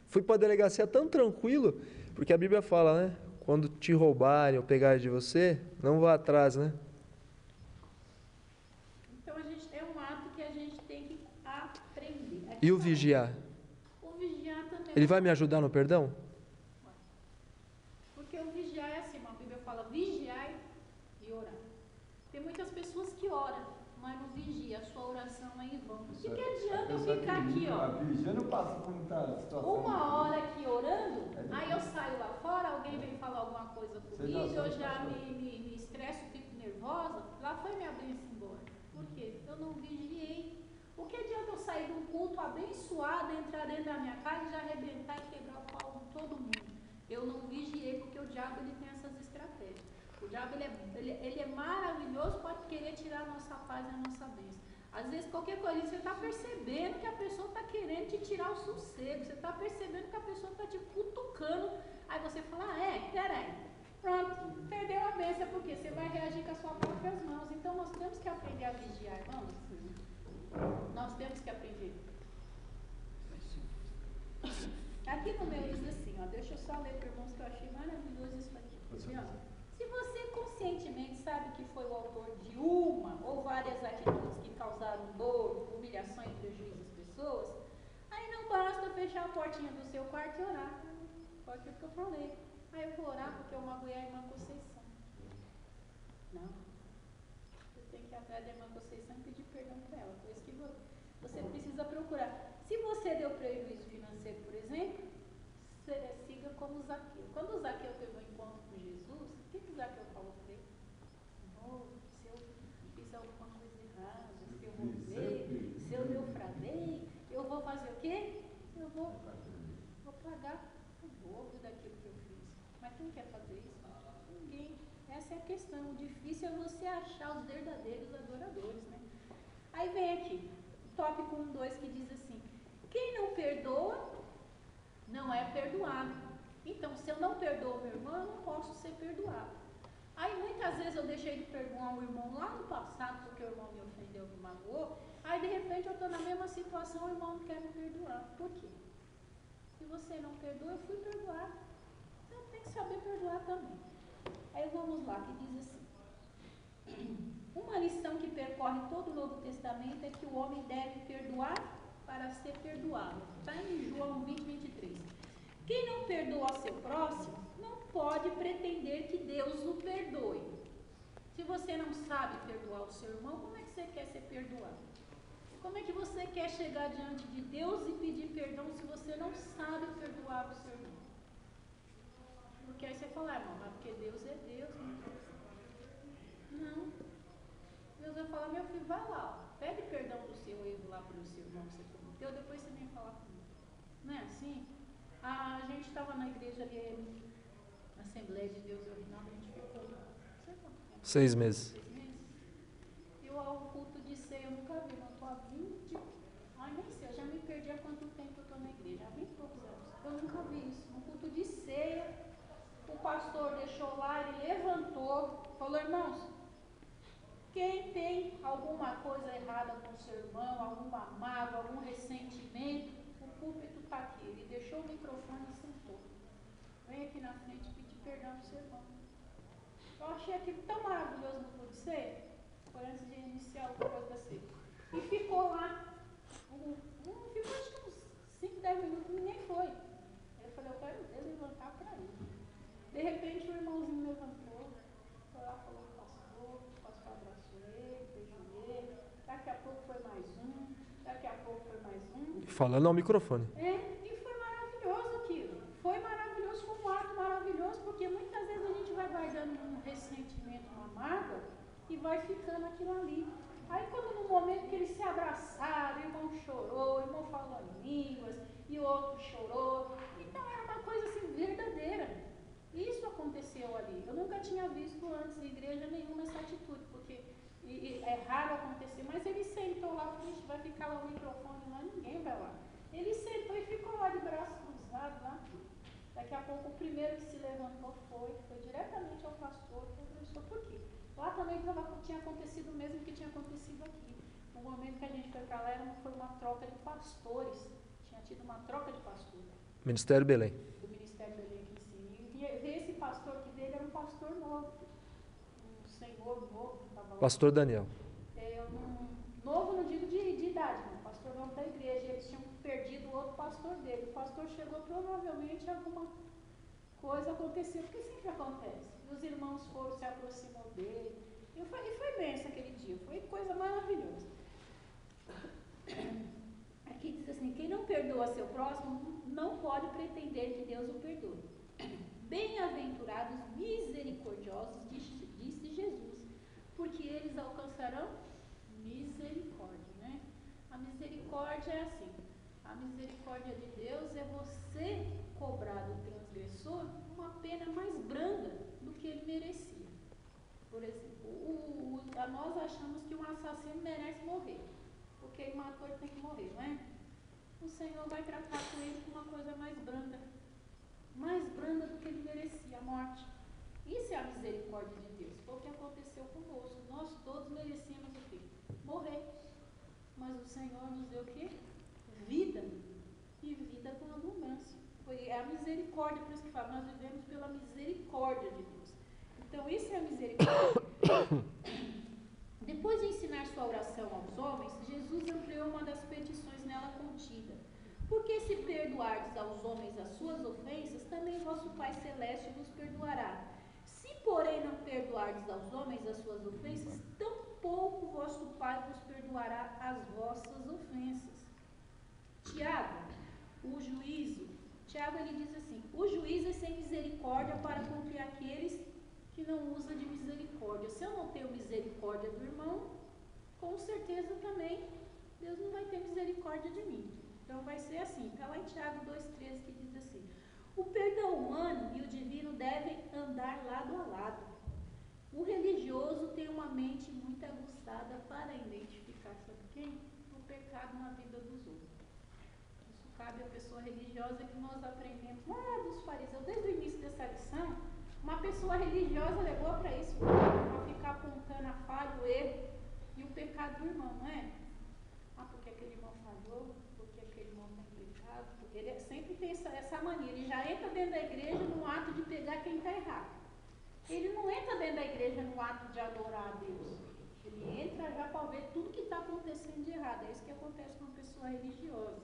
Fui para a delegacia tão tranquilo, porque a Bíblia fala, né? Quando te roubarem ou pegarem de você, não vá atrás, né? Então, é um ato que a gente tem que aprender. E o vigiar? O vigiar também. Ele vai me ajudar no perdão? Porque o vigiar é assim, uma que ora, mas não vigia, a sua oração é em vão. O que adianta eu ficar aqui, ó? A vigia não passa por muita situação. Uma hora aqui orando, aí eu saio lá fora, alguém vem falar alguma coisa comigo, eu já me estresso, fico nervosa, lá foi minha bênção embora. Por quê? Eu não vigiei. O que adianta eu sair de um culto abençoado, entrar dentro da minha casa e já arrebentar e quebrar o pau de todo mundo? Eu não vigiei, porque o diabo ele tem essas estratégias. O diabo ele é maravilhoso, pode querer tirar a nossa paz e a nossa bênção. Às vezes qualquer coisa, você está percebendo que a pessoa está querendo te tirar o sossego, você está percebendo que a pessoa está te cutucando, aí você fala, peraí, pronto, perdeu a bênção, porque você vai reagir com as suas próprias mãos. Então nós temos que aprender a vigiar, irmãos. Nós temos que aprender. Aqui no meu diz assim, ó, deixa eu só ler para irmãos que eu achei maravilhoso isso aqui. Assim, ó, se você conscientemente sabe que foi o autor de uma ou várias atitudes que causaram dor, humilhação e prejuízo às pessoas, aí não basta fechar a portinha do seu quarto e orar. Foi aquilo que eu falei. Aí eu vou orar porque eu magoei a irmã Conceição. Não. Você tem que ir atrás da irmã Conceição e pedir perdão para ela. Por isso que você precisa procurar. Se você deu prejuízo financeiro, por exemplo, siga como Zaqueu. Quando o Zaqueu teve um encontro com Jesus, o que o Zaqueu falou para ele? Se eu fiz alguma coisa errada, se eu roubei, se eu defraudei, eu vou fazer o quê? Eu vou pagar o dobro daquilo que eu fiz. Mas quem quer fazer isso? Ninguém. Essa é a questão. O difícil é você achar os verdadeiros adoradores, né? Aí vem aqui, tópico 1.2 que diz assim, quem não perdoa, não é perdoado. Então, se eu não perdoo meu irmão, eu não posso ser perdoado. Aí, muitas vezes, eu deixei de perdoar um irmão lá no passado, porque o irmão me ofendeu, me magoou. Aí, de repente, eu estou na mesma situação, o irmão não quer me perdoar. Por quê? Se você não perdoa, eu fui perdoado. Então, tem que saber perdoar também. Aí, vamos lá, que diz assim. Uma lição que percorre todo o Novo Testamento é que o homem deve perdoar para ser perdoado. Está em João 20:23. Quem não perdoa ao seu próximo, não pode pretender que Deus o perdoe. Se você não sabe perdoar o seu irmão, como é que você quer ser perdoado? Como é que você quer chegar diante de Deus e pedir perdão se você não sabe perdoar o seu irmão? Porque aí você fala, irmão, mas porque Deus é Deus, não. Deus vai falar, meu filho, vai lá, ó, pede perdão do seu erro lá para o seu irmão que você cometeu, depois você vem falar comigo. Não é assim? A gente estava na igreja ali, na Assembleia de Deus Original, a gente ficou, não sei quanto tempo. 6 meses. 6 meses. E o culto de ceia eu nunca vi, não estou há 20, nem sei, eu já me perdi há quanto tempo eu estou na igreja, há 20 e poucos anos. Eu nunca vi isso. No culto de ceia, o pastor deixou lá, ele levantou, falou, irmãos, quem tem alguma coisa errada com o seu irmão, alguma mágoa, algum ressentimento, o púlpito está aqui. Ele deixou o microfone e sentou. Vem aqui na frente pedir perdão ao seu irmão. Eu achei aquilo tão maravilhoso no culto de ceia, foi antes de iniciar o propósito da ceia. E ficou lá. Ficou acho que uns 5, 10 minutos, ninguém foi. Eu falei, eu quero levantar para ir. De repente o irmãozinho levantou, foi lá, falou com o pastor abraçou ele, beijou ele, daqui a pouco foi mais um, daqui a pouco foi mais um. Falando ao microfone. E foi maravilhoso aquilo. Foi maravilhoso, foi um ato maravilhoso, porque muitas vezes a gente vai guardando um ressentimento, uma mágoa, e vai ficando aquilo ali. Aí quando no momento que eles se abraçaram, o irmão chorou, o irmão falou em línguas, e o outro chorou. Então era uma coisa assim verdadeira. Isso aconteceu ali. Eu nunca tinha visto antes em igreja nenhuma essa atitude, porque é raro acontecer, mas ele sentou lá, frente, vai ficar lá o microfone lá, ninguém vai lá. Ele sentou e ficou lá de braço cruzado lá. Daqui a pouco o primeiro que se levantou foi diretamente ao pastor, por quê? Lá também tinha acontecido o mesmo que tinha acontecido aqui. No momento que a gente foi para lá, foi uma troca de pastores. Tinha tido uma troca de pastores. Ministério Belém. Do Ministério Belém aqui em si. E esse pastor que dele era um pastor novo. Um senhor novo que estava lá. Pastor Daniel. Novo não digo de idade, não. Pastor novo da igreja. Eles tinham perdido o outro pastor dele. O pastor chegou, provavelmente alguma coisa aconteceu, porque sempre acontece. E os irmãos se aproximou dele. E foi benção aquele dia, foi coisa maravilhosa. Aqui diz assim, quem não perdoa seu próximo não pode pretender que Deus o perdoe. Bem-aventurados, misericordiosos, disse Jesus, porque eles alcançarão misericórdia, né? A misericórdia é assim, a misericórdia de Deus é você cobrar do transgressor uma pena mais branda do que ele merecia. Por exemplo, nós achamos que um assassino merece morrer, porque ele matou, ele tem que morrer, não é? O Senhor vai tratar com ele com uma coisa mais branda do que ele merecia, a morte. Isso é a misericórdia de Deus. Foi o que aconteceu conosco. Nós todos merecíamos o quê? Morrer. Mas o Senhor nos deu o quê? Vida. E vida com abundância. Foi a misericórdia, por isso que fala, nós vivemos pela misericórdia de Deus. Então, isso é a misericórdia. Depois de ensinar sua oração aos homens, Jesus ampliou uma das petições nela contida. Porque se perdoardes aos homens as suas ofensas, também vosso Pai Celeste vos perdoará. Se, porém, não perdoardes aos homens as suas ofensas, tampouco vosso Pai vos perdoará as vossas ofensas. Tiago, ele diz assim, o juízo é sem misericórdia para contra aqueles que não usam de misericórdia. Se eu não tenho misericórdia do irmão, com certeza também Deus não vai ter misericórdia de mim. Então vai ser assim, está lá em Tiago 2,13 que diz assim, o perdão humano e o divino devem andar lado a lado. O religioso tem uma mente muito aguçada para identificar, sabe quem? O pecado na vida dos outros. Isso cabe à pessoa religiosa que nós aprendemos lá dos fariseus, desde o início dessa lição. Uma pessoa religiosa levou para isso, para ficar apontando a falha, o erro e o pecado do irmão, não é? Ah, porque aquele irmão falhou, porque aquele irmão tem pecado, porque ele sempre tem essa mania, ele já entra dentro da igreja no ato de pegar quem está errado. Ele não entra dentro da igreja no ato de adorar a Deus. Ele entra já para ver tudo que está acontecendo de errado. É isso que acontece com uma pessoa religiosa.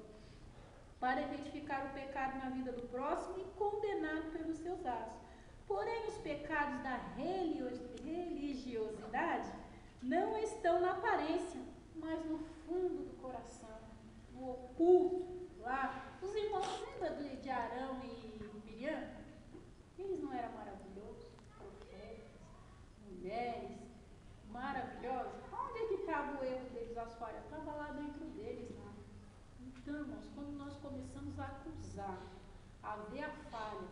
Para identificar o pecado na vida do próximo e condená-lo pelos seus atos. Porém, os pecados da religiosidade não estão na aparência, mas no fundo do coração, no oculto, lá. Os irmãos, lembram de Arão e Miriam? Eles não eram maravilhosos? Profetas, mulheres, maravilhosos? Onde é que estava o erro deles, as falhas? Estava lá dentro deles, lá. Então, irmãos, quando nós começamos a acusar, a ver a falha,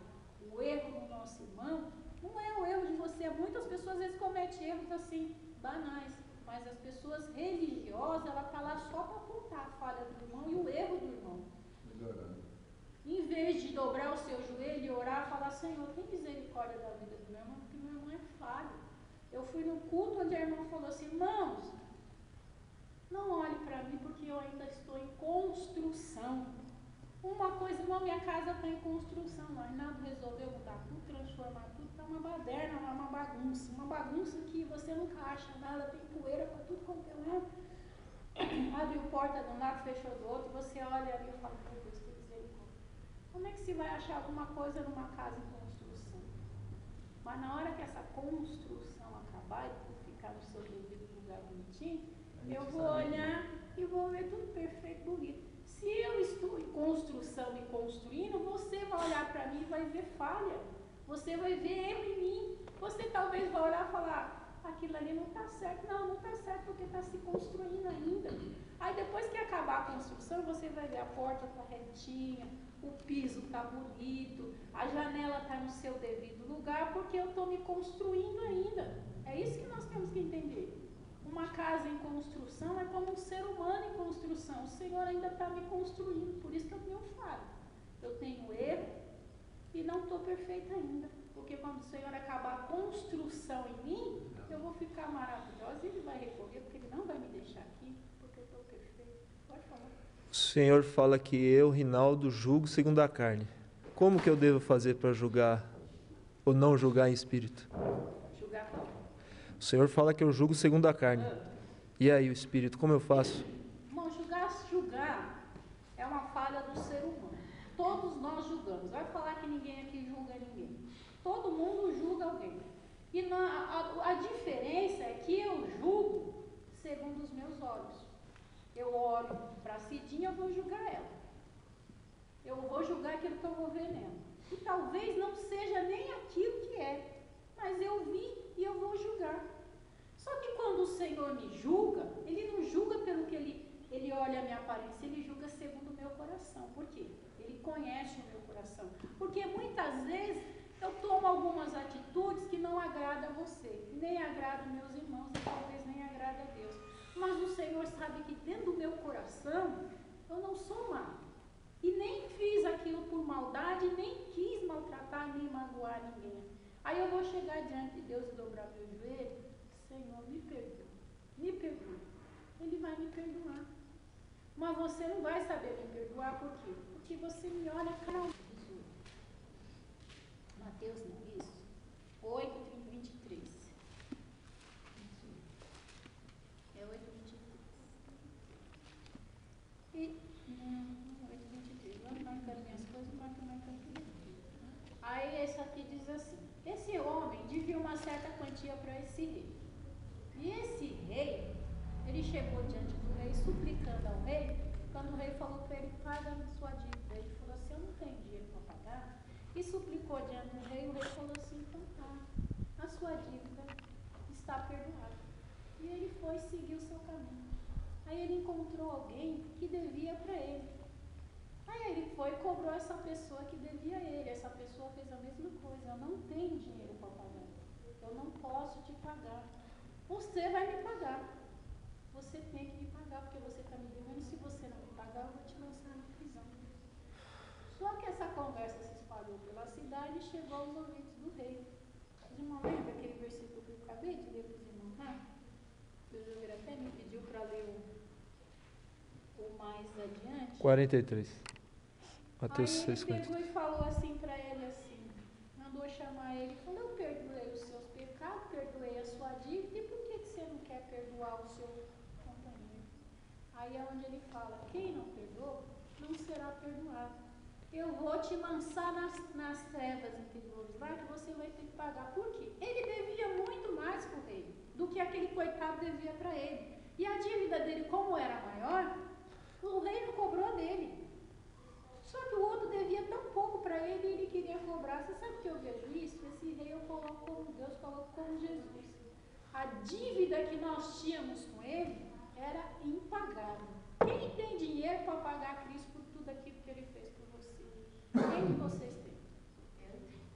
o erro no nosso irmão, não é o erro de você. Muitas pessoas às vezes cometem erros assim, banais, mas as pessoas religiosas, ela está lá só para apontar a falha do irmão e o erro do irmão. Melhorando. Em vez de dobrar o seu joelho e orar, falar, Senhor, tem misericórdia da vida do meu irmão, porque meu irmão é falho. Eu fui no culto onde a irmã falou assim, irmãos, não olhe para mim porque eu ainda estou em construção. Uma coisa, irmão, minha casa está em construção. O Arnaldo resolveu mudar tudo, transformar tudo, está uma baderna, uma bagunça que você nunca acha nada, tem poeira para tudo quanto é lado. Abriu porta de um lado, fechou do outro, você olha ali e fala, meu Deus, que misericórdia. Como é que se vai achar alguma coisa numa casa em construção? Mas na hora que essa construção acabar e ficar no seu devido lugar bonitinho, eu vou olhar e vou ver tudo perfeito, bonito. Se eu estou em construção e construindo, você vai olhar para mim e vai ver falha. Você vai ver erro em mim. Você talvez vai olhar e falar, aquilo ali não está certo. Não está certo porque está se construindo ainda. Aí depois que acabar a construção, você vai ver a porta está retinha, o piso está bonito, a janela está no seu devido lugar, porque eu estou me construindo ainda. É isso que nós temos que entender. Uma casa em construção é como um ser humano em construção. O Senhor ainda está me construindo, por isso que eu tenho falha. Eu tenho erro e não estou perfeita ainda. Porque quando o Senhor acabar a construção em mim, eu vou ficar maravilhosa e Ele vai recorrer, porque Ele não vai me deixar aqui, porque eu estou perfeita. Pode falar. O Senhor fala que eu, Rinaldo, julgo segundo a carne. Como que eu devo fazer para julgar ou não julgar em espírito? Julgar como? O Senhor fala que eu julgo segundo a carne. E aí, o espírito, como eu faço? Irmão, julgar é uma falha do ser humano. Todos nós julgamos. Vai falar que ninguém aqui julga ninguém. Todo mundo julga alguém. E a diferença é que eu julgo segundo os meus olhos. Eu olho para a Cidinha, eu vou julgar ela. Eu vou julgar aquilo que eu vou ver nela. E talvez não seja nem aquilo que é, mas eu vi e eu vou julgar. Só que quando o Senhor me julga, Ele não julga pelo que Ele olha a minha aparência, Ele julga segundo o meu coração. Por quê? Ele conhece o meu coração. Porque muitas vezes eu tomo algumas atitudes que não agradam a você, nem agradam meus irmãos e talvez nem agradam a Deus. Mas o Senhor sabe que dentro do meu coração eu não sou má. E nem fiz aquilo por maldade, nem quis maltratar, nem magoar ninguém. Aí eu vou chegar diante de Deus e dobrar meu joelho. Senhor, me perdoa. Me perdoa. Ele vai me perdoar. Mas você não vai saber me perdoar, por quê? Porque você me olha cara. Mateus não, isso. 8:23. É 8:23. E, não, 8:23. Vamos marcando minhas coisas, marcando tudo. Aí esse aqui diz assim: esse homem devia uma certa quantia para esse rei. E esse rei, ele chegou diante do rei, suplicando ao rei, quando o rei falou para ele: paga a sua dívida. Ele falou assim: eu não tenho dinheiro para pagar. E suplicou diante do rei, o rei falou assim: então tá, a sua dívida está perdoada. E ele foi seguir o seu caminho. Aí ele encontrou alguém que devia para ele. Aí ele foi e cobrou essa pessoa que devia a ele. Essa pessoa fez a mesma coisa: eu não tenho dinheiro para pagar, eu não posso te pagar. Você vai me pagar. Você tem que me pagar, porque você está me devendo. Se você não me pagar, eu vou te lançar na prisão. Só que essa conversa se espalhou pela cidade e chegou aos ouvidos do rei. Os irmãos lembram daquele versículo que eu acabei de ler para os irmãos, né? O Júlio até me pediu para ler o mais adiante. 43. Mateus Aí ele 6, pegou e falou assim para ele assim, mandou chamar ele, falou: eu perdoei os seus pecados, perdoei a sua dívida, e por que você não quer perdoar o seu companheiro? Aí é onde ele fala: quem não perdoa, não será perdoado. Eu vou te lançar nas trevas interiores, lá que você vai ter que pagar. Por quê? Ele devia muito mais para o rei do que aquele coitado devia para ele. E a dívida dele, como era maior, o rei não cobrou dele. Só que o outro devia tão pouco para ele e ele queria cobrar. Você sabe que eu vejo isso? Esse rei eu coloco como Deus, coloco como Jesus. A dívida que nós tínhamos com ele era impagável. Quem tem dinheiro para pagar Cristo por tudo aquilo que ele fez por você? Quem de vocês tem?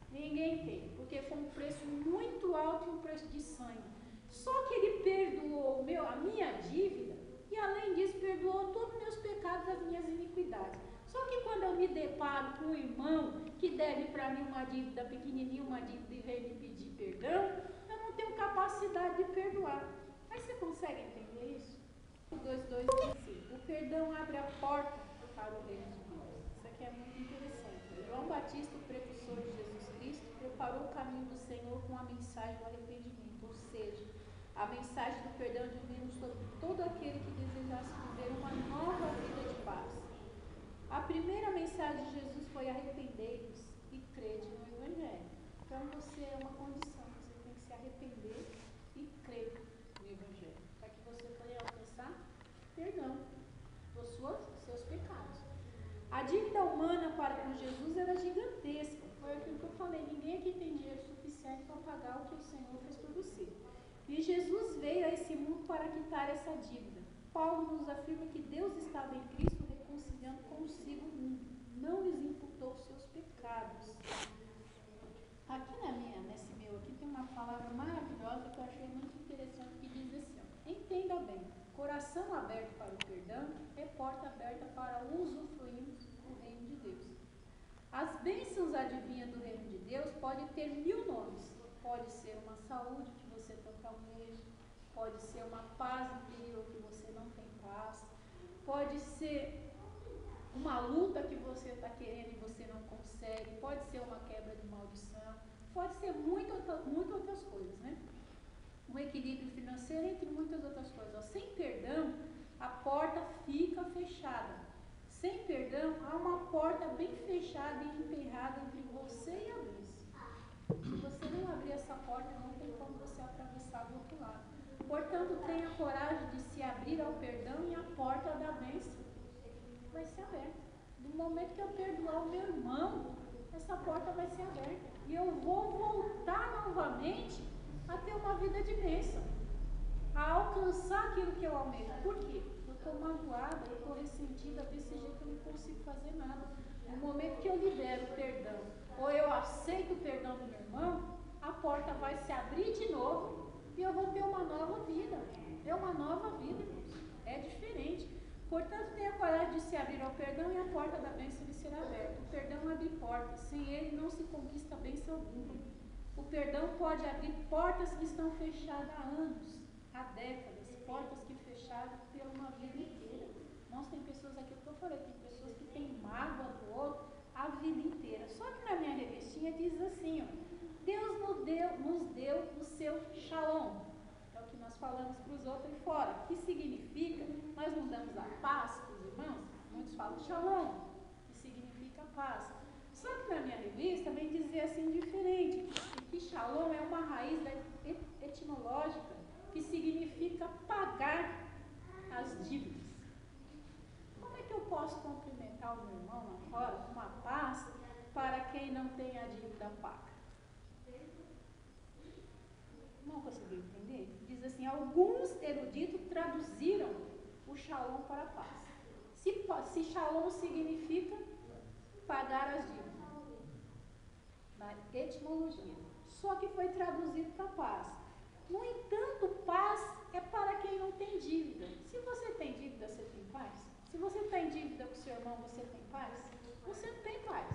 Ninguém tem, porque foi um preço muito alto e um preço de sangue. Só que ele perdoou a minha dívida e, além disso, perdoou todos os meus pecados, as minhas iniquidades. Só que quando eu me deparo com um irmão que deve para mim uma dívida pequenininha, uma dívida e vem me pedir perdão, eu não tenho capacidade de perdoar. Aí você consegue entender isso? O 2:2 diz assim: o perdão abre a porta para o reino de Deus. Isso aqui é muito interessante. João Batista, o precursor de Jesus Cristo, preparou o caminho do Senhor com a mensagem do arrependimento, ou seja, a mensagem do perdão de Deus sobre todo aquele que desejasse viver uma nova vida de paz. A primeira mensagem de Jesus foi: arrependei-vos e crede no Evangelho. Então você é uma condição, você tem que se arrepender e crer no Evangelho, para que você possa alcançar perdão dos seus pecados. A dívida humana para com Jesus era gigantesca. Foi aquilo que eu falei: ninguém aqui tem dinheiro suficiente para pagar o que o Senhor fez por você. E Jesus veio a esse mundo para quitar essa dívida. Paulo nos afirma que Deus estava em Cristo reconciliando consigo o mundo, não lhes imputou os seus pecados. Aqui nesse meu aqui tem uma palavra maravilhosa que eu achei muito interessante, que diz assim: ó, entenda bem, coração aberto para o perdão é porta aberta para usufruirmos do reino de Deus. As bênçãos advindas do reino de Deus podem ter 1000 nomes. Pode ser uma saúde que você tanto almeja, pode ser uma paz interior que você não tem paz, pode ser uma luta que você está querendo e você não consegue, pode ser uma quebra de maldição, pode ser muitas outras coisas, né? Um equilíbrio financeiro, entre muitas outras coisas. Sem perdão, a porta fica fechada. Sem perdão, há uma porta bem fechada e emperrada entre você e a bênção. Se você não abrir essa porta, não tem Portanto, tenha coragem de se abrir ao perdão e a porta da bênção vai ser aberta. No momento que eu perdoar o meu irmão, essa porta vai ser aberta. E eu vou voltar novamente a ter uma vida de bênção, a alcançar aquilo que eu almejo. Por quê? Eu estou magoada, eu estou ressentida, desse jeito eu não consigo fazer nada. No momento que eu libero o perdão, ou eu aceito o perdão do meu irmão, a porta vai se abrir de novo e eu vou ter uma nova vida. É uma nova vida, irmãos. É diferente. Portanto, tenha coragem de se abrir ao perdão e a porta da bênção lhe será aberta. O perdão abre portas. Sem ele não se conquista bênção alguma. O perdão pode abrir portas que estão fechadas há anos, há décadas. Portas que fecharam por uma vida inteira. Nós tem pessoas, aquilo que eu falei, tem pessoas que têm mágoa do outro a vida inteira. Só que na minha revistinha diz assim, ó, Deus nos deu o seu shalom. É o que nós falamos para os outros aí fora. Que significa, nós não damos a paz para os irmãos? Muitos falam shalom, que significa paz. Só que na minha revista vem dizer assim diferente, que shalom é uma raiz etimológica que significa pagar as dívidas. Como é que eu posso cumprimentar o meu irmão lá fora com uma paz para quem não tem a dívida paga? Não conseguiu entender? Diz assim, alguns eruditos traduziram o shalom para a paz. Se shalom significa pagar as dívidas, na etimologia, só que foi traduzido para paz. No entanto, paz é para quem não tem dívida. Se você tem dívida, você tem paz? Se você tem dívida com seu irmão, você tem paz? Você não tem paz.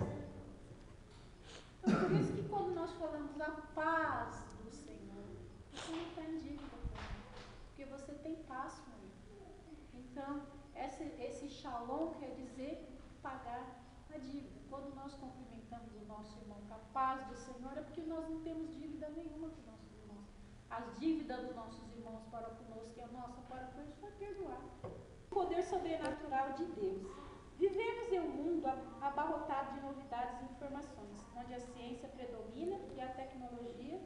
Então, por isso que quando nós falamos da paz do Senhor, você não está em dívida com ele, porque você tem paz com ele. Então, esse shalom quer dizer pagar a dívida. Quando nós cumprimentamos o nosso irmão com a paz do Senhor, é porque nós não temos dívida nenhuma com nossos irmãos. As dívidas dos nossos irmãos para conosco e a nossa para com eles foi perdoar. O poder sobrenatural de Deus. Vivemos em um mundo abarrotado de novidades e informações, onde a ciência predomina e a tecnologia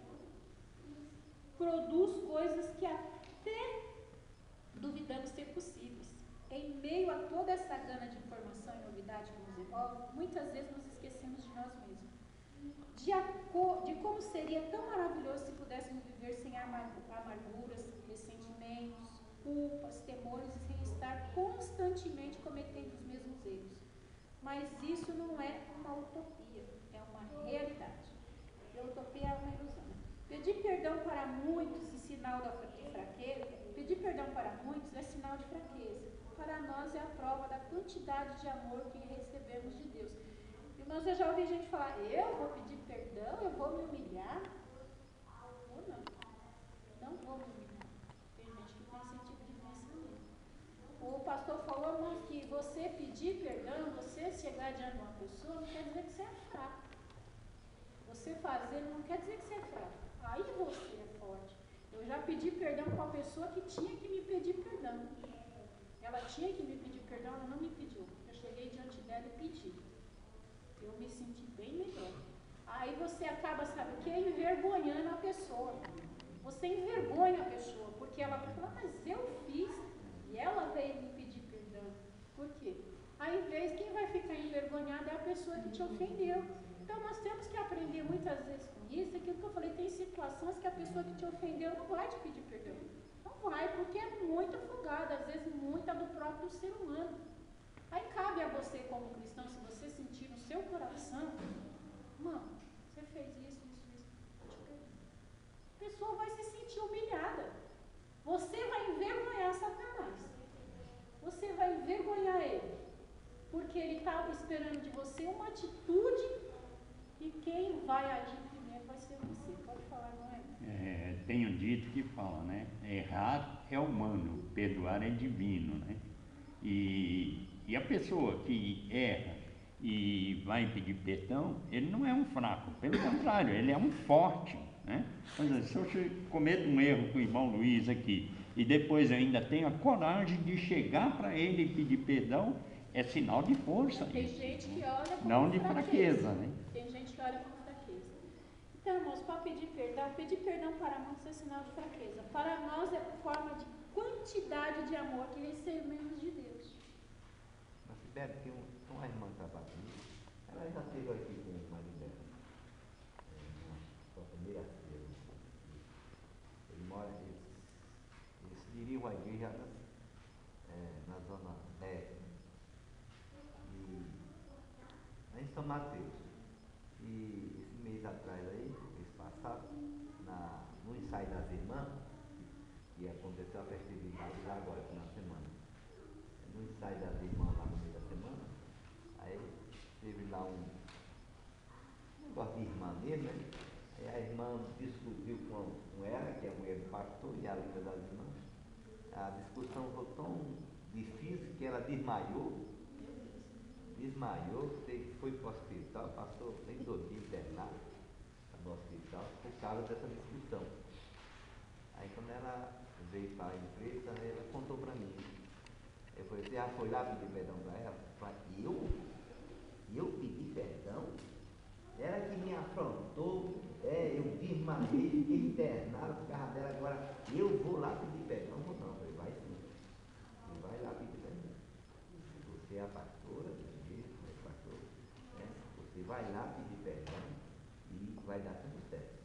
produz coisas que até duvidamos ser possíveis. Em meio a toda essa gama de informação e novidade que nos envolve, muitas vezes nos esquecemos de nós mesmos. De como seria tão maravilhoso se pudéssemos viver sem amarguras, ressentimentos, culpas, temores e sem estar constantemente cometendo os mesmos erros. Mas isso não é uma utopia, é uma realidade. E a utopia é uma ilusão. Pedir perdão para muitos é sinal de fraqueza. Pedir perdão para muitos é sinal de fraqueza. Para nós é a prova da quantidade de amor que recebemos de Deus. Irmãos, eu já ouvi gente falar, eu vou pedir perdão, eu vou me humilhar? Ou não? Não vou me humilhar. Tem gente que tem esse tipo de pensamento. O pastor falou, irmãos, que você pedir perdão, você chegar diante de uma pessoa, não quer dizer que você é fraco. Você fazer não quer dizer que você é fraco. Aí você é forte. Eu já pedi perdão para uma pessoa que tinha que me pedir perdão. Ela tinha que me pedir perdão, ela não me pediu. Eu cheguei diante dela e pedi. Eu me senti bem melhor. Aí você acaba, sabe o que? Envergonhando a pessoa. Você envergonha a pessoa, porque ela vai falar, mas eu fiz. E ela veio me pedir perdão. Por quê? Ao invés, quem vai ficar envergonhada é a pessoa que te ofendeu. Então nós temos que aprender muitas vezes com isso, aquilo que eu falei, tem situações que a pessoa que te ofendeu não vai te pedir perdão. Não vai, porque é muito afogada, às vezes muita do próprio ser humano. Aí cabe a você como cristão, se você sentir no seu coração, mano, você fez isso, a pessoa vai se sentir humilhada. Você vai envergonhar Satanás. Você vai envergonhar ele. Porque ele está esperando de você uma atitude e quem vai agir primeiro vai ser você. Pode falar, não é? Tem um dito que fala, né? Errar é humano, perdoar é divino, né? E a pessoa que erra e vai pedir perdão, ele não é um fraco, pelo contrário, ele é um forte, né? Por exemplo, se eu cometo um erro com o irmão Luiz aqui e depois eu ainda tenho a coragem de chegar para ele e pedir perdão, é sinal de força. Tem gente que olha como não de fraqueza, né? Tem gente que olha como fraqueza. Então, irmãos, para pedir perdão para muitos é sinal de fraqueza. Para nós é forma de quantidade de amor que recebemos de Deus. Mas Sibeli, tem uma irmã que trabalha comigo, ela já esteve aqui com o marido dela, na sua primeira filha. Eles diriam a igreja na zona leste, em São Mateus. E esse mês atrás aí, mês passado, no ensaio das irmãs, que aconteceu a festividade lá agora, na semana. No ensaio das irmãs lá no meio da semana, aí teve lá um negócio de irmã mesmo, né? Aí a irmã discutiu com ela, que é a mulher do pastor e a líder das irmãs. A discussão foi tão difícil que ela desmaiou, foi para o hospital, passou nem 2 dias internado no hospital por causa dessa discussão. Aí quando ela veio para a empresa, ela contou para mim. Eu falei, você já foi lá pedir perdão para ela? Eu falei, eu pedi perdão? Ela que me afrontou, eu desmaiei, fiquei internado por causa dela, agora eu vou lá pedir perdão? Não, eu falei, vai sim. Você vai lá pedir perdão. Você é a pastora, você vai lá pedir perdão e vai dar tudo certo.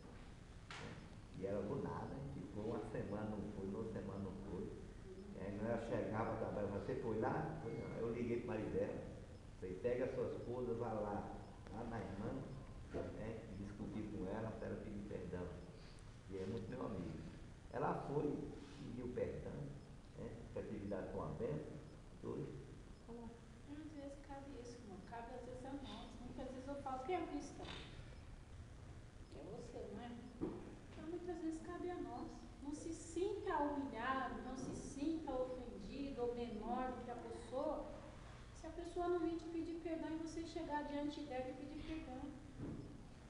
E ela do nada, ficou uma semana, não foi, outra semana não foi. E aí ela chegava, você foi lá? Foi, não. Eu liguei para o marido dela, você pega a sua esposa, vai lá na irmã, discutir com ela para ela pedir perdão. E é muito meu amigo. Ela foi, pediu perdão, que a atividade foi uma bênção, tudo. Às vezes cabe isso, irmão. Cabe às vezes a nós. Muitas vezes eu falo, quem é cristão? É você, não é? Então muitas vezes cabe a nós. Não se sinta humilhado, não se sinta ofendido ou menor do que a pessoa, se a pessoa não vir te pedir perdão e você chegar diante dela e pedir perdão.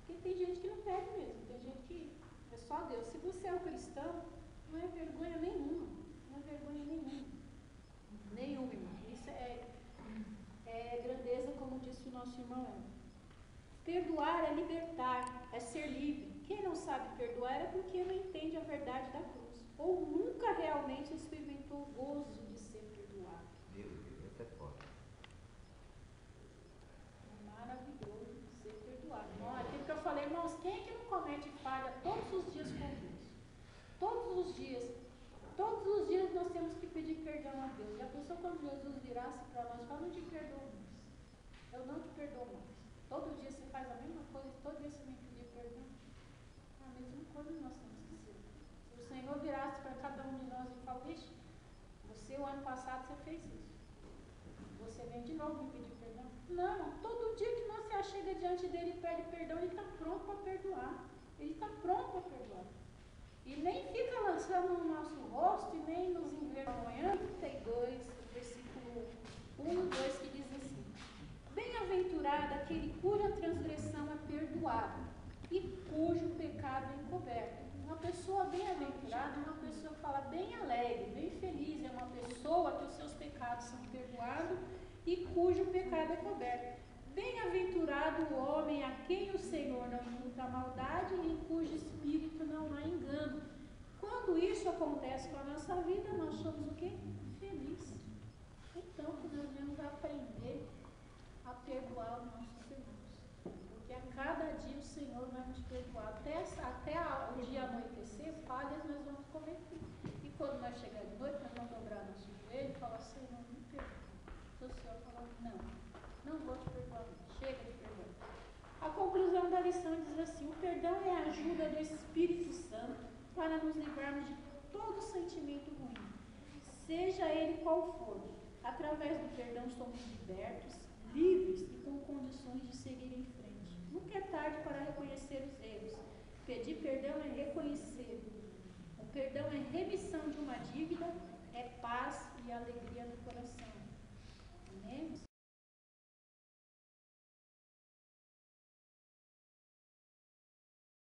Porque tem gente que não pede mesmo, tem gente que é só Deus. Se você é um cristão, não é vergonha nenhuma. Não é vergonha nenhuma. Nenhuma, irmão. Isso é grandeza, como disse o nosso irmão Eva. Perdoar é libertar, é ser livre. Quem não sabe perdoar é porque não entende a verdade da cruz, ou nunca realmente experimentou o gozo de ser perdoado. Meu Deus, isso é forte. É maravilhoso ser perdoado. Não, aquilo que eu falei, irmãos, quem é que não comete falha todos os dias com Deus? Todos os dias nós temos que pedir perdão a Deus. E a pessoa, quando Jesus virasse para nós, fala, não te perdoo mais. Eu não te perdoo mais. Todo dia você faz a mesma coisa, todo dia você vem pedir perdão. A mesma coisa nós temos que ser. Se o Senhor virasse para cada um de nós e falar, vixe, você o ano passado você fez isso. Você vem de novo me pedir perdão? Não, todo dia que nós se achega diante dele e pede perdão, ele está pronto para perdoar. Ele está pronto para perdoar. E nem fica lançando no nosso rosto e nem nos envergonhando. 32, versículo 1 e 2, que diz assim: bem-aventurado aquele cuja transgressão é perdoada e cujo pecado é encoberto. Uma pessoa bem-aventurada é uma pessoa que fala bem alegre, bem feliz, é uma pessoa que os seus pecados são perdoados e cujo pecado é coberto. Bem-aventurado o homem a quem o Senhor não imputa a maldade e em cujo espírito não há engano. Quando isso acontece com a nossa vida, nós somos o quê? Felizes. Então, nós devemos aprender a perdoar os nossos irmãos. Porque a cada dia o Senhor vai nos perdoar. Até o dia anoitecer, falhas nós vamos cometer. E quando nós chegar de noite, nós vamos dobrar nosso joelho e falar, Senhor, me perdoa. Então o Senhor fala, não vou te perdoar, chega de perdão. A conclusão da lição diz assim: o perdão é a ajuda do Espírito Santo para nos livrarmos de todo sentimento ruim, seja ele qual for. Através do perdão somos libertos, livres e com condições de seguir em frente. Nunca é tarde para reconhecer os erros. Pedir perdão é reconhecer. O perdão é remissão de uma dívida, é paz e alegria no coração. Amém?